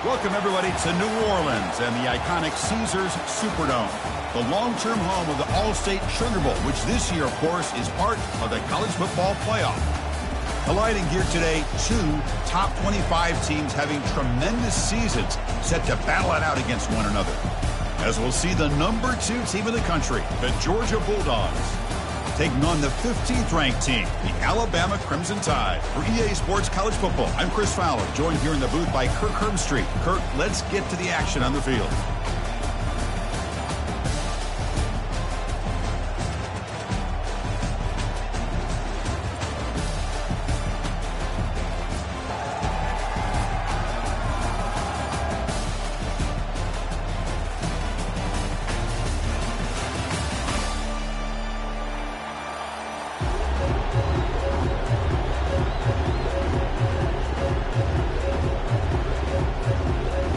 Welcome, everybody, to New Orleans and the iconic Caesars Superdome, the long-term home of the All-State Sugar Bowl, which this year, of course, is part of the college football playoff. Colliding here today, two top 25 teams having tremendous seasons set to battle it out against one another. As we'll see the number 2 team in the country, the Georgia Bulldogs, taking on the 15th ranked team, the Alabama Crimson Tide. For EA Sports College Football, I'm Chris Fowler, joined here in the booth by Kirk Herbstreit. Kirk, let's get to the action on the field.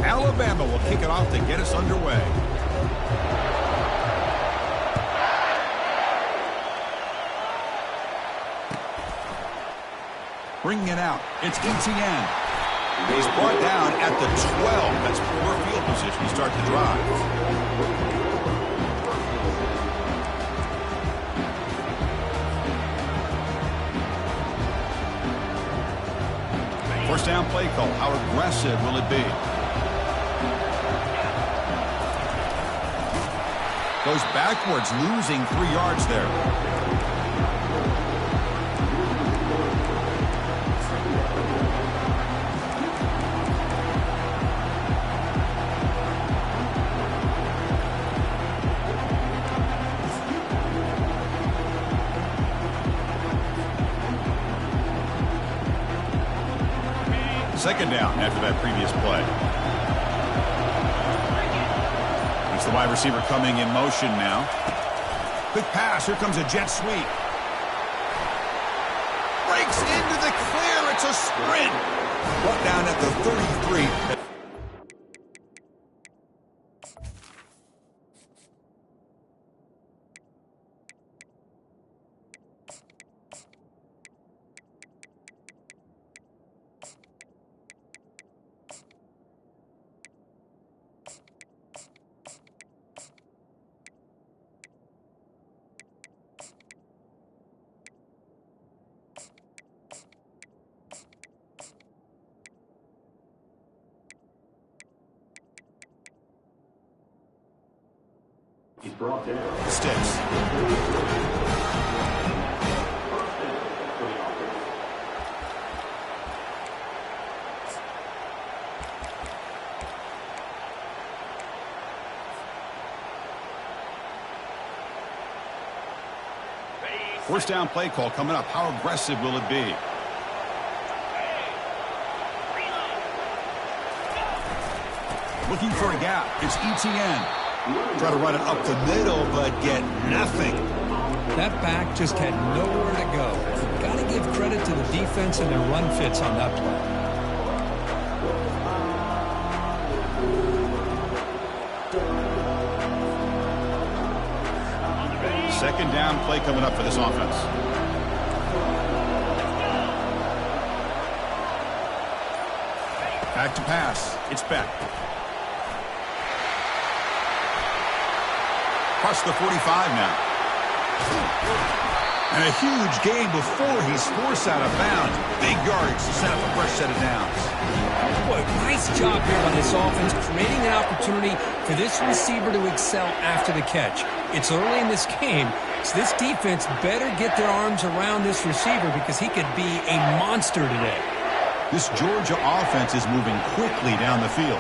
Alabama will kick it off to get us underway. Bringing it out, it's ETN. He's brought down at the 12. That's poor field position to start the drive. First down play call. How aggressive will it be? Goes backwards, losing 3 yards there. Second down after that previous play. It's the wide receiver coming in motion now. Quick pass. Here comes a jet sweep. Breaks into the clear. It's a sprint. Brought down at the 33. He's brought down. Sticks. First down play call coming up. How aggressive will it be? Looking for a gap. It's ETN. Try to run it up the middle, but get nothing. That back just had nowhere to go. Got to give credit to the defense and their run fits on that play. Second down play coming up for this offense. Back to pass. It's Beck. Across the 45 now. And a huge gain before he's forced out of bounds. Big yards to set up a fresh set of downs. Boy, nice job here on this offense, creating an opportunity for this receiver to excel after the catch. It's early in this game, so this defense better get their arms around this receiver because he could be a monster today. This Georgia offense is moving quickly down the field.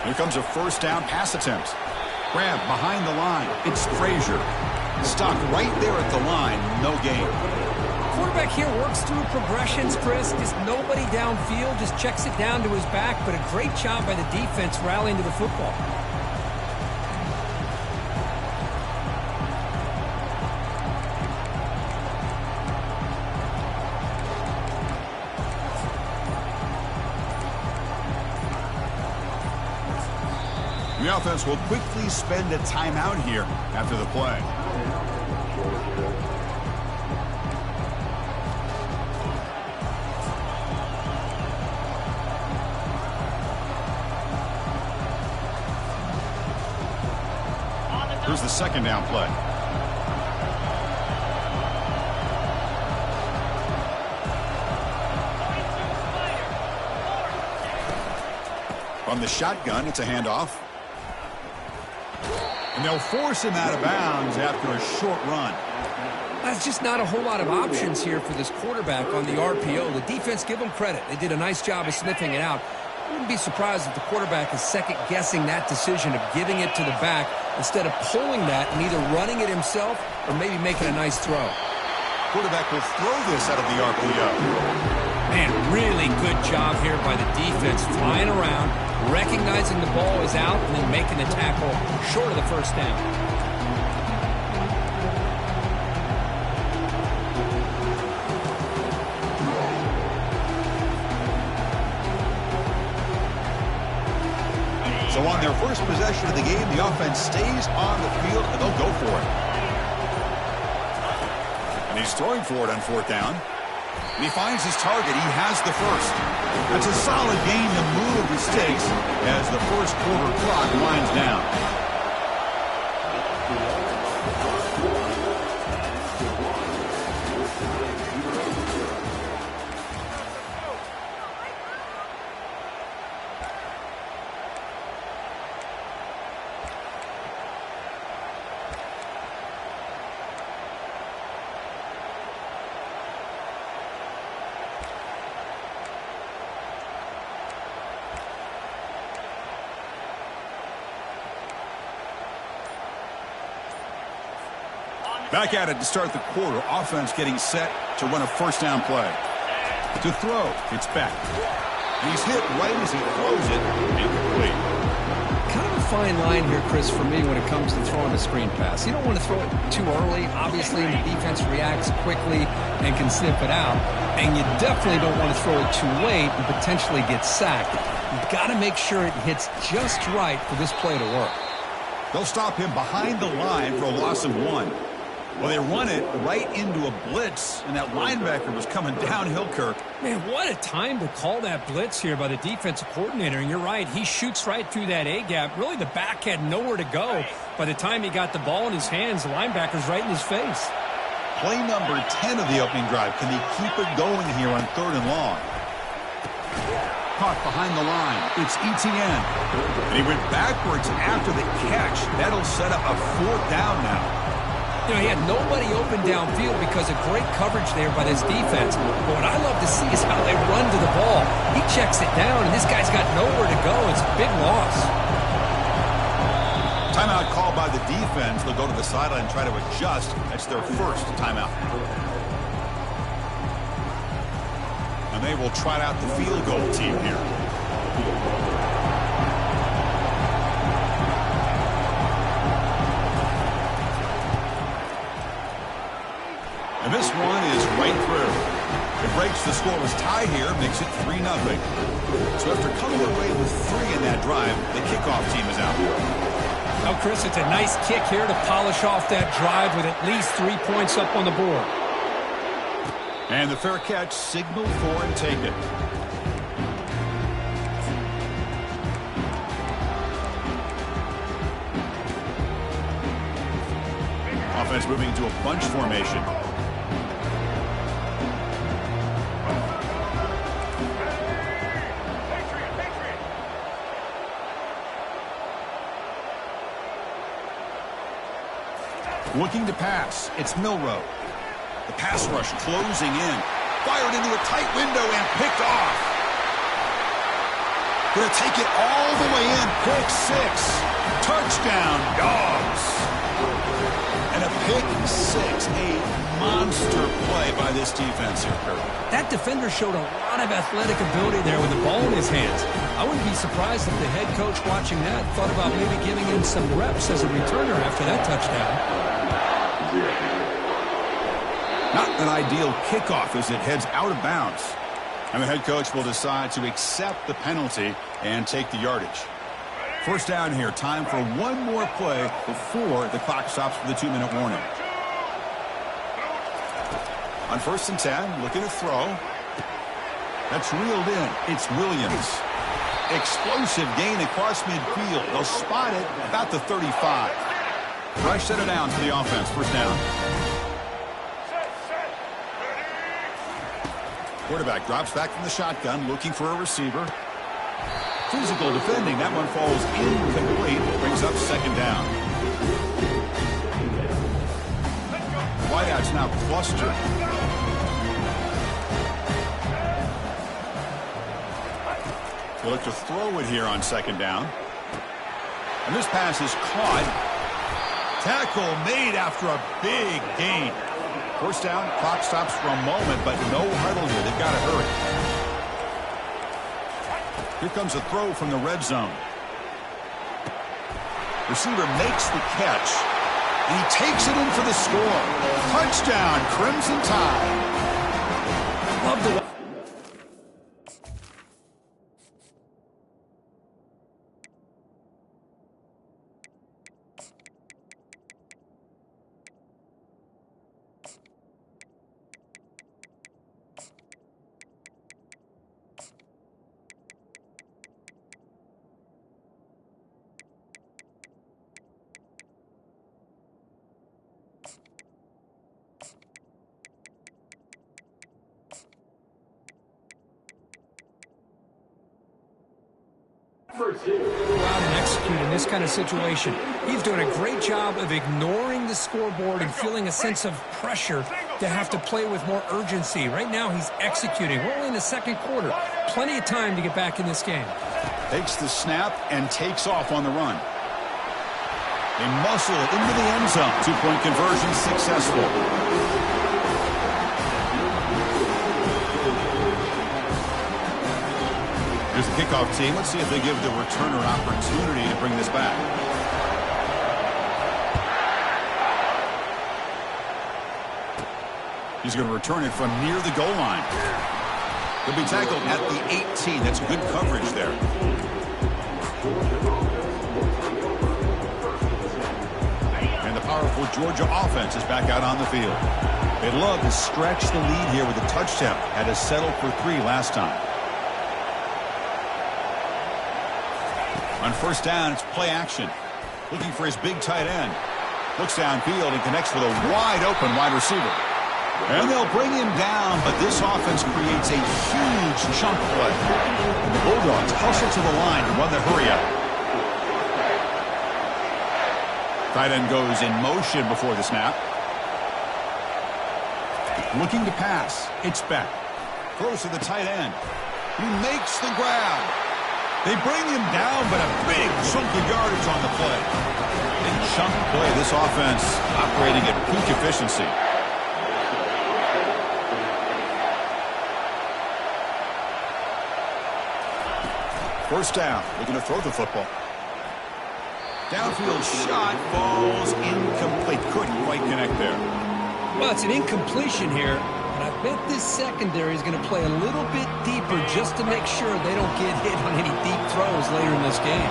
Here comes a first down pass attempt. Grab behind the line. It's Frazier. Stopped right there at the line. No gain. Quarterback here works through progressions, Chris. Just nobody downfield. Just checks it down to his back. But a great job by the defense rallying to the football. The offense will quickly spend a timeout here after the play. second down play. From the shotgun, it's a handoff. And they'll force him out of bounds after a short run. That's just not a whole lot of options here for this quarterback on the RPO. The defense, give them credit. They did a nice job of sniffing it out. I wouldn't be surprised if the quarterback is second-guessing that decision of giving it to the back instead of pulling that and either running it himself or maybe making a nice throw. Quarterback will throw this out of the RPO. Man, really good job here by the defense, flying around, recognizing the ball is out, and then making the tackle short of the first down. So on their first possession of the game, the offense stays on the field, and they'll go for it. And he's throwing for it on fourth down. And he finds his target. He has the first. That's a solid gain to move the stakes as the first quarter clock winds down. Back at it to start the quarter. Offense getting set to run a first down play. To throw, it's back. He's hit right as he throws it. Incomplete. Kind of a fine line here, Chris, for me when it comes to throwing a screen pass. You don't want to throw it too early. Obviously, the defense reacts quickly and can sniff it out. And you definitely don't want to throw it too late and potentially get sacked. You've got to make sure it hits just right for this play to work. They'll stop him behind the line for a loss of 1. Well, they run it right into a blitz, and that linebacker was coming downhill, Kirk. Man, what a time to call that blitz here by the defensive coordinator. And you're right, he shoots right through that A-gap. Really, the back had nowhere to go. By the time he got the ball in his hands, the linebacker's right in his face. Play number 10 of the opening drive. Can they keep it going here on 3rd and long? Caught behind the line. It's Etienne. And he went backwards after the catch. That'll set up a 4th down now. You know, he had nobody open downfield because of great coverage there by this defense. But what I love to see is how they run to the ball. He checks it down, and this guy's got nowhere to go. It's a big loss. Timeout called by the defense. They'll go to the sideline and try to adjust. That's their first timeout. And they will trot out the field goal team here. And this one is right through. It breaks the scoreless tie here, makes it 3-0. So after coming away with 3 in that drive, the kickoff team is out. Now, Chris, it's a nice kick here to polish off that drive with at least 3 points up on the board. And the fair catch signaled for and taken. Offense moving into a bunch formation. Looking to pass. It's Milrow. The pass rush closing in. Fired into a tight window and picked off. Going to take it all the way in. Pick 6. Touchdown, Dogs. And a pick 6. A monster play by this defense here, Kirk. That defender showed a lot of athletic ability there with the ball in his hands. I wouldn't be surprised if the head coach watching that thought about maybe giving him some reps as a returner after that touchdown. Not an ideal kickoff as it heads out of bounds. And the head coach will decide to accept the penalty and take the yardage. First down here. Time for one more play before the clock stops for the 2-minute warning. On 1st and 10, looking to throw. That's reeled in. It's Williams. Explosive gain across midfield. They'll spot it about the 35. Rush set it down for the offense. First down. Quarterback drops back from the shotgun, looking for a receiver. Physical defending. That one falls incomplete. Brings up second down. Wideouts now clustered. They look to throw it here on second down. And this pass is caught. Tackle made after a big gain. First down, clock stops for a moment, but no huddle here. They've got to hurry. Here comes a throw from the red zone. Receiver makes the catch. And he takes it in for the score. Touchdown, Crimson Tide. Love the go out and execute in this kind of situation. He's doing a great job of ignoring the scoreboard and feeling a sense of pressure to have to play with more urgency. Right now, he's executing. We're only in the second quarter. Plenty of time to get back in this game. Takes the snap and takes off on the run. They muscle it into the end zone. Two-point conversion successful. Here's the kickoff team. Let's see if they give the returner an opportunity to bring this back. He's going to return it from near the goal line. He'll be tackled at the 18. That's good coverage there. And the powerful Georgia offense is back out on the field. They'd love to stretch the lead here with a touchdown. Had to settle for 3 last time. On first down, it's play action. Looking for his big tight end. Looks downfield and connects with a wide-open wide receiver. And they'll bring him down, but this offense creates a huge chunk play. And the Bulldogs hustle to the line and run the hurry-up. Tight end goes in motion before the snap. Looking to pass. It's back. Throws to the tight end. He makes the grab. They bring him down, but a big chunk of yardage on the play. Big chunk play. This offense operating at peak efficiency. First down. Looking to throw the football. Downfield shot falls incomplete. Couldn't quite connect there. Well, it's an incompletion here. I bet this secondary is going to play a little bit deeper just to make sure they don't get hit on any deep throws later in this game.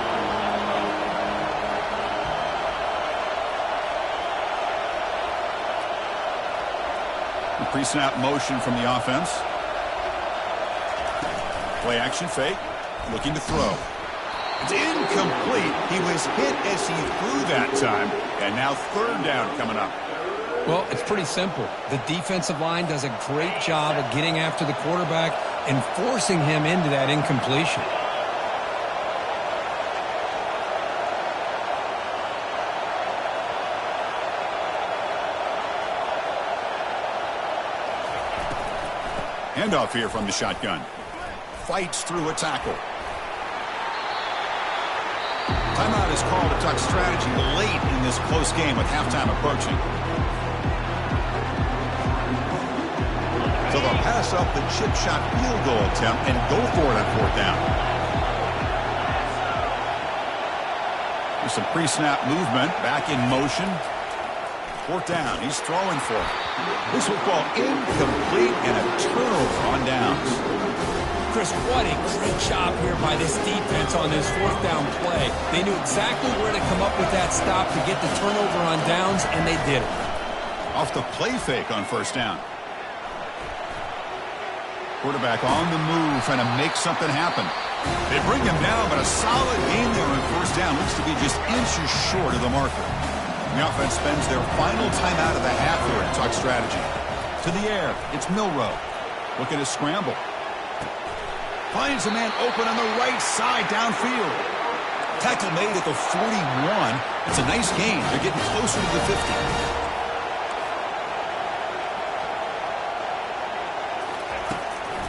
The pre-snap motion from the offense. Play action fake. Looking to throw. It's incomplete. He was hit as he threw that time. And now third down coming up. Well, it's pretty simple. The defensive line does a great job of getting after the quarterback and forcing him into that incompletion. Handoff here from the shotgun. Fights through a tackle. Timeout is called to talk strategy late in this close game with halftime approaching. So they'll pass up the chip shot field goal attempt and go for it on fourth down. There's some pre-snap movement. Back in motion. Fourth down. He's throwing for it. This will fall incomplete and a turnover on downs. Chris, what a great job here by this defense on this fourth down play. They knew exactly where to come up with that stop to get the turnover on downs, and they did it. Off the play fake on first down. Quarterback on the move, trying to make something happen. They bring him down, but a solid game there on first down. Looks to be just inches short of the marker. The offense spends their final timeout of the half here to talk strategy. To the air, it's Milroe. Looking to scramble. Finds a man open on the right side downfield. Tackle made at the 41. It's a nice gain. They're getting closer to the 50.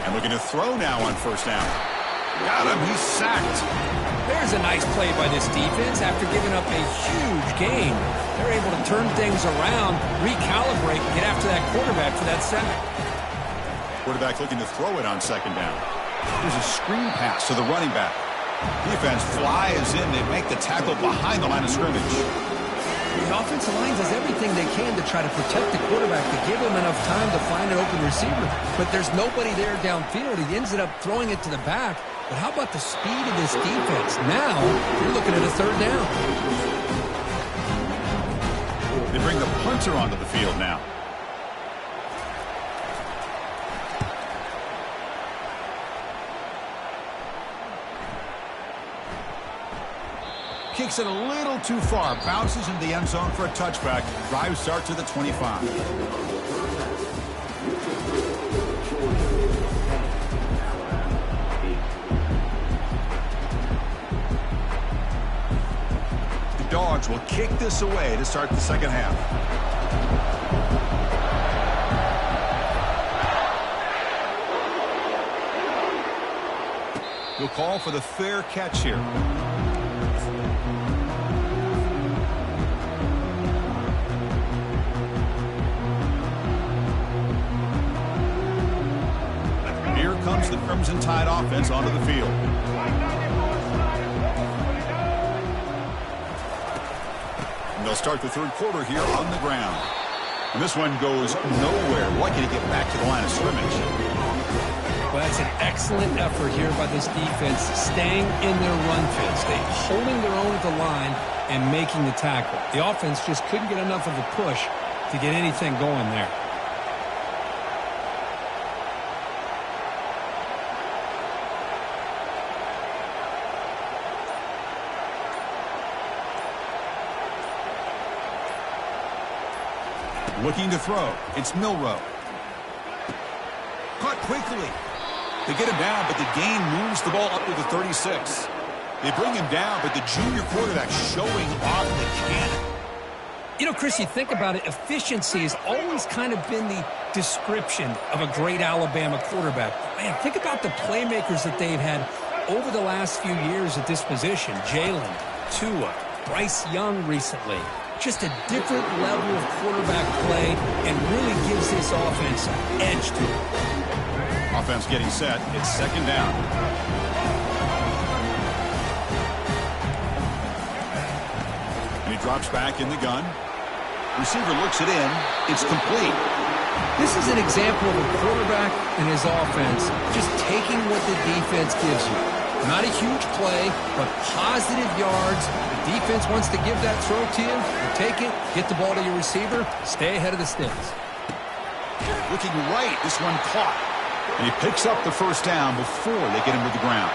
And looking to throw now on first down. Got him. He's sacked. There's a nice play by this defense after giving up a huge gain. They're able to turn things around, recalibrate, and get after that quarterback for that sack. Quarterback looking to throw it on second down. Here's a screen pass to the running back. Defense flies in. They make the tackle behind the line of scrimmage. The offensive line does everything they can to try to protect the quarterback, to give him enough time to find an open receiver. But there's nobody there downfield. He ends up throwing it to the back. But how about the speed of this defense? Now, you're looking at a third down. They bring the punter onto the field now. Kicks it a little too far. Bounces into the end zone for a touchback. Drive starts at the 25. The Dogs will kick this away to start the second half. He'll call for the fair catch here. Comes the Crimson Tide offense onto the field. And they'll start the third quarter here on the ground. And this one goes nowhere. Lucky to get back to the line of scrimmage. Well, that's an excellent effort here by this defense, staying in their run fits. They holding their own at the line and making the tackle. The offense just couldn't get enough of a push to get anything going there. Looking to throw. It's Milroe. Caught quickly. They get him down, but the gain moves the ball up to the 36. They bring him down, but the junior quarterback showing off the cannon. You know, Chris, you think about it, efficiency has always kind of been the description of a great Alabama quarterback. Man, think about the playmakers that they've had over the last few years at this position. Jalen, Tua, Bryce Young recently. Just a different level of quarterback play and really gives this offense an edge to it. Offense getting set. It's second down. And he drops back in the gun. Receiver looks it in. It's complete. This is an example of a quarterback and his offense just taking what the defense gives you. Not a huge play, but positive yards. The defense wants to give that throw to you. You take it, get the ball to your receiver, stay ahead of the sticks. Looking right, this one caught. And he picks up the first down before they get him to the ground.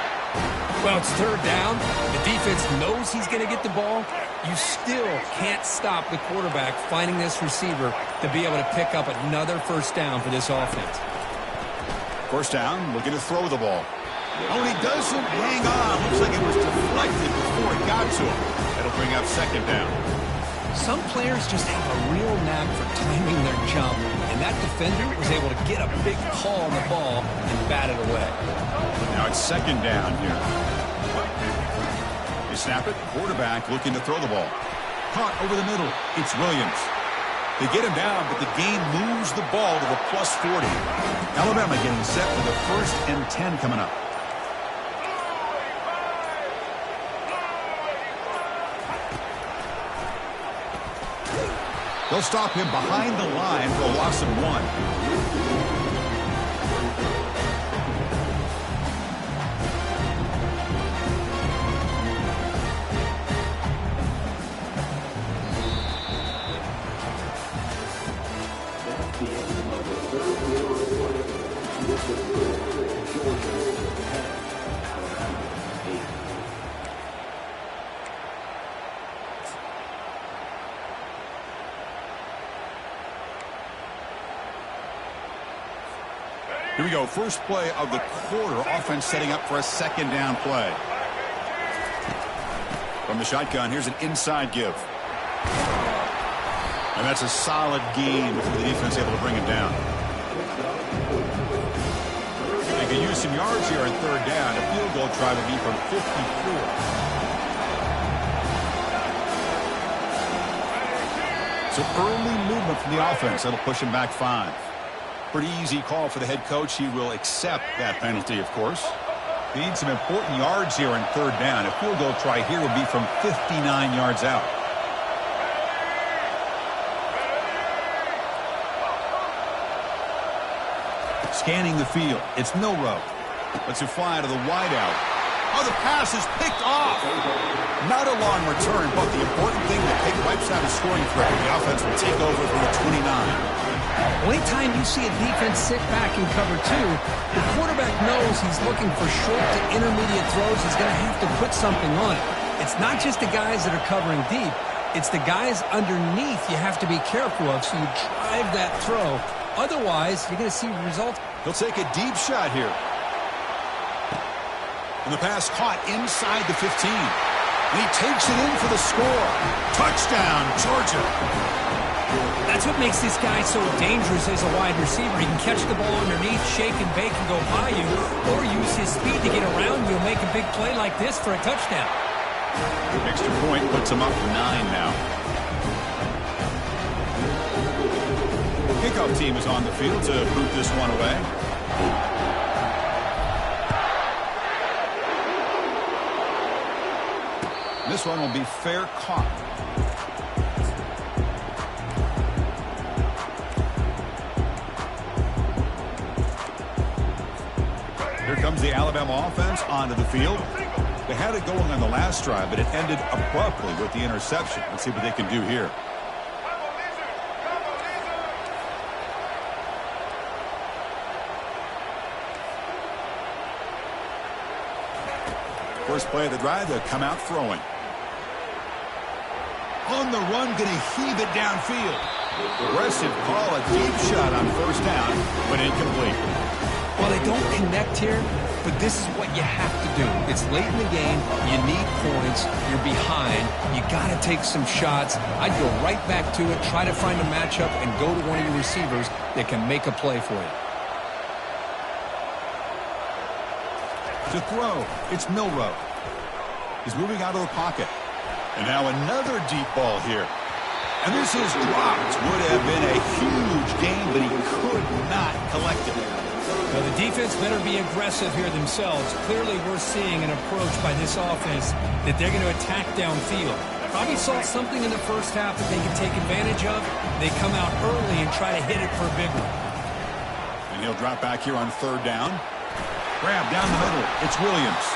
Well, it's third down. The defense knows he's going to get the ball. You still can't stop the quarterback finding this receiver to be able to pick up another first down for this offense. First down, looking to throw the ball. Oh, and he doesn't hang on. Looks like it was deflected before it got to him. That'll bring up second down. Some players just have a real knack for timing their jump, and that defender was able to get a big call on the ball and bat it away. Now it's second down here. They snap it. Quarterback looking to throw the ball. Caught over the middle. It's Williams. They get him down, but the gain moves the ball to the plus 40. Alabama getting set for the 1st and 10 coming up. They'll stop him behind the line for a loss of 1. Here we go. First play of the quarter. Offense setting up for a second down play. From the shotgun, here's an inside give. And that's a solid gain before the defense able to bring it down. They can use some yards here on third down. A field goal try would be from 54. Some early movement from the offense. That'll push him back 5. Pretty easy call for the head coach. He will accept that penalty, of course. They need some important yards here on third down. A field goal try here would be from 59 yards out. Scanning the field. It's Milroe. Lets it fly to the wideout. Oh, the pass is picked off. Not a long return, but the important thing, the pick wipes out a scoring threat. The offense will take over from the 29. Well, anytime you see a defense sit back in cover 2, the quarterback knows he's looking for short to intermediate throws. He's going to have to put something on it. It's not just the guys that are covering deep. It's the guys underneath you have to be careful of, so you drive that throw. Otherwise, you're going to see results. He'll take a deep shot here. And the pass caught inside the 15. And he takes it in for the score. Touchdown, Georgia. That's what makes this guy so dangerous as a wide receiver. He can catch the ball underneath, shake and bake and go by you, or use his speed to get around you and make a big play like this for a touchdown. Extra point puts him up 9 now. Kickoff team is on the field to boot this one away. This one will be fair caught. Here comes the Alabama offense onto the field. They had it going on the last drive, but it ended abruptly with the interception. Let's see what they can do here. First play of the drive, they'll come out throwing. On the run, going to heave it downfield. Aggressive call, a deep shot on first down, but incomplete. Well, they don't connect here, but this is what you have to do. It's late in the game. You need points. You're behind. You got to take some shots. I'd go right back to it, try to find a matchup, and go to one of your receivers that can make a play for you. To throw, it's Milroe. He's moving out of the pocket. And now another deep ball here. And this is dropped. Would have been a huge gain, but he could not collect it. Well, the defense better be aggressive here themselves. Clearly, we're seeing an approach by this offense that they're going to attack downfield. Probably saw something in the first half that they can take advantage of. They come out early and try to hit it for a big one. And he'll drop back here on third down. Grab down the middle. It's Williams.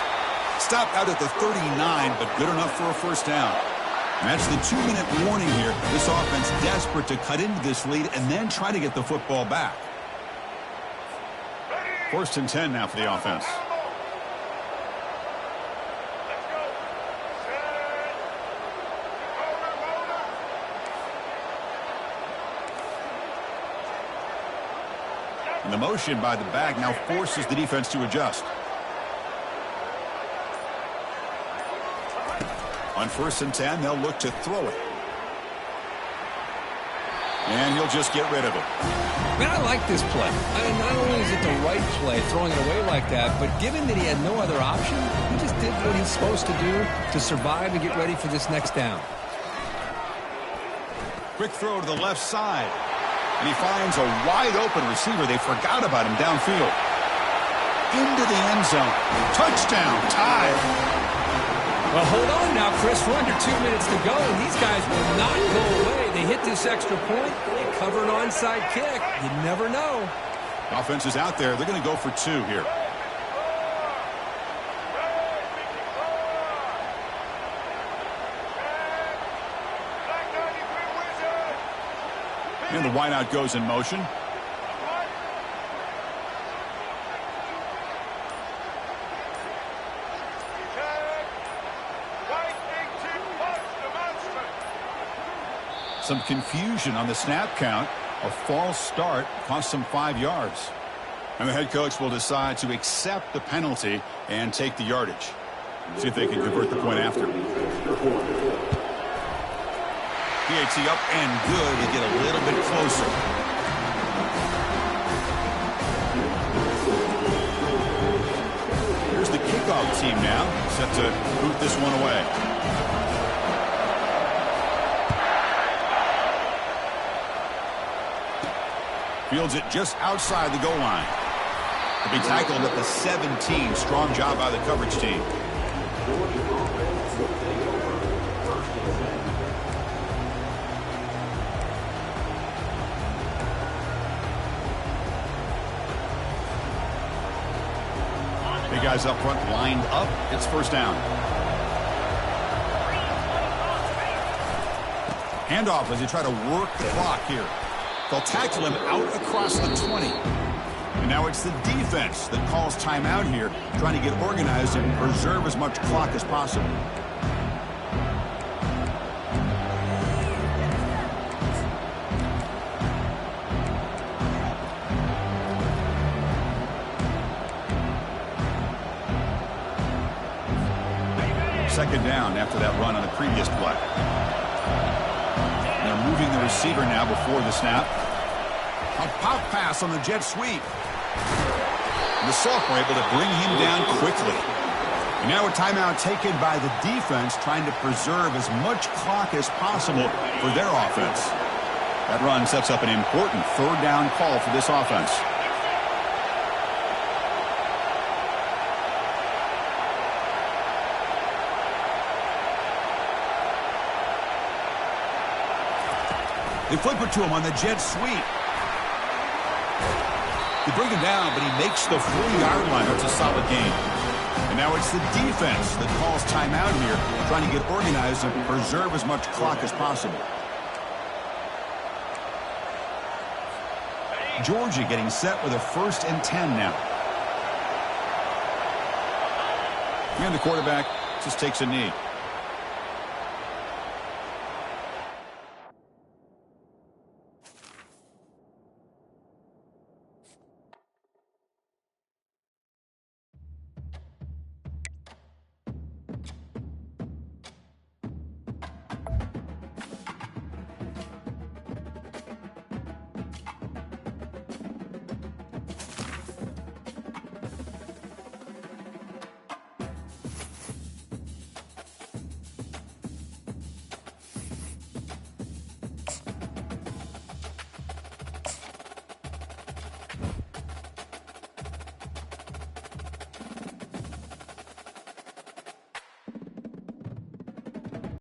Stopped out at the 39, but good enough for a first down. And that's the 2-minute warning here. This offense desperate to cut into this lead and then try to get the football back. First and 10 now for the offense. And the motion by the back now forces the defense to adjust. On first and 10, they'll look to throw it. And he'll just get rid of it. Man, I like this play. Not only is it the right play, throwing it away like that, but given that he had no other option, he just did what he's supposed to do to survive and get ready for this next down. Quick throw to the left side. And he finds a wide-open receiver. They forgot about him downfield. Into the end zone. Touchdown, tied. Well, hold on now, Chris. We're under 2 minutes to go, and these guys will not go away. They hit this extra point. They cover an onside kick. You never know. Offense is out there. They're going to go for 2 here. And the wideout goes in motion. Some confusion on the snap count. A false start cost them 5 yards. And the head coach will decide to accept the penalty and take the yardage. See if they can convert the point after. PAT up and good to get a little bit closer. Here's the kickoff team now, set to boot this one away. Fields it just outside the goal line. To be tackled at the 17. Strong job by the coverage team. Big guys up front lined up. It's first down. Handoff as you try to work the clock here. They'll tackle him out across the 20. And now it's the defense that calls timeout here, trying to get organized and preserve as much clock as possible. Second down after that run on the previous play. They're moving the receiver now before the snap. A pop pass on the jet sweep. And the sophomore able to bring him down quickly. And now a timeout taken by the defense, trying to preserve as much clock as possible for their offense. That run sets up an important third down call for this offense. They flip it to him on the jet sweep. They bring him down, but he makes the 40-yard line. That's a solid game. And now it's the defense that calls timeout here, trying to get organized and preserve as much clock as possible. Georgia getting set with a 1st and 10 now. And the quarterback just takes a knee.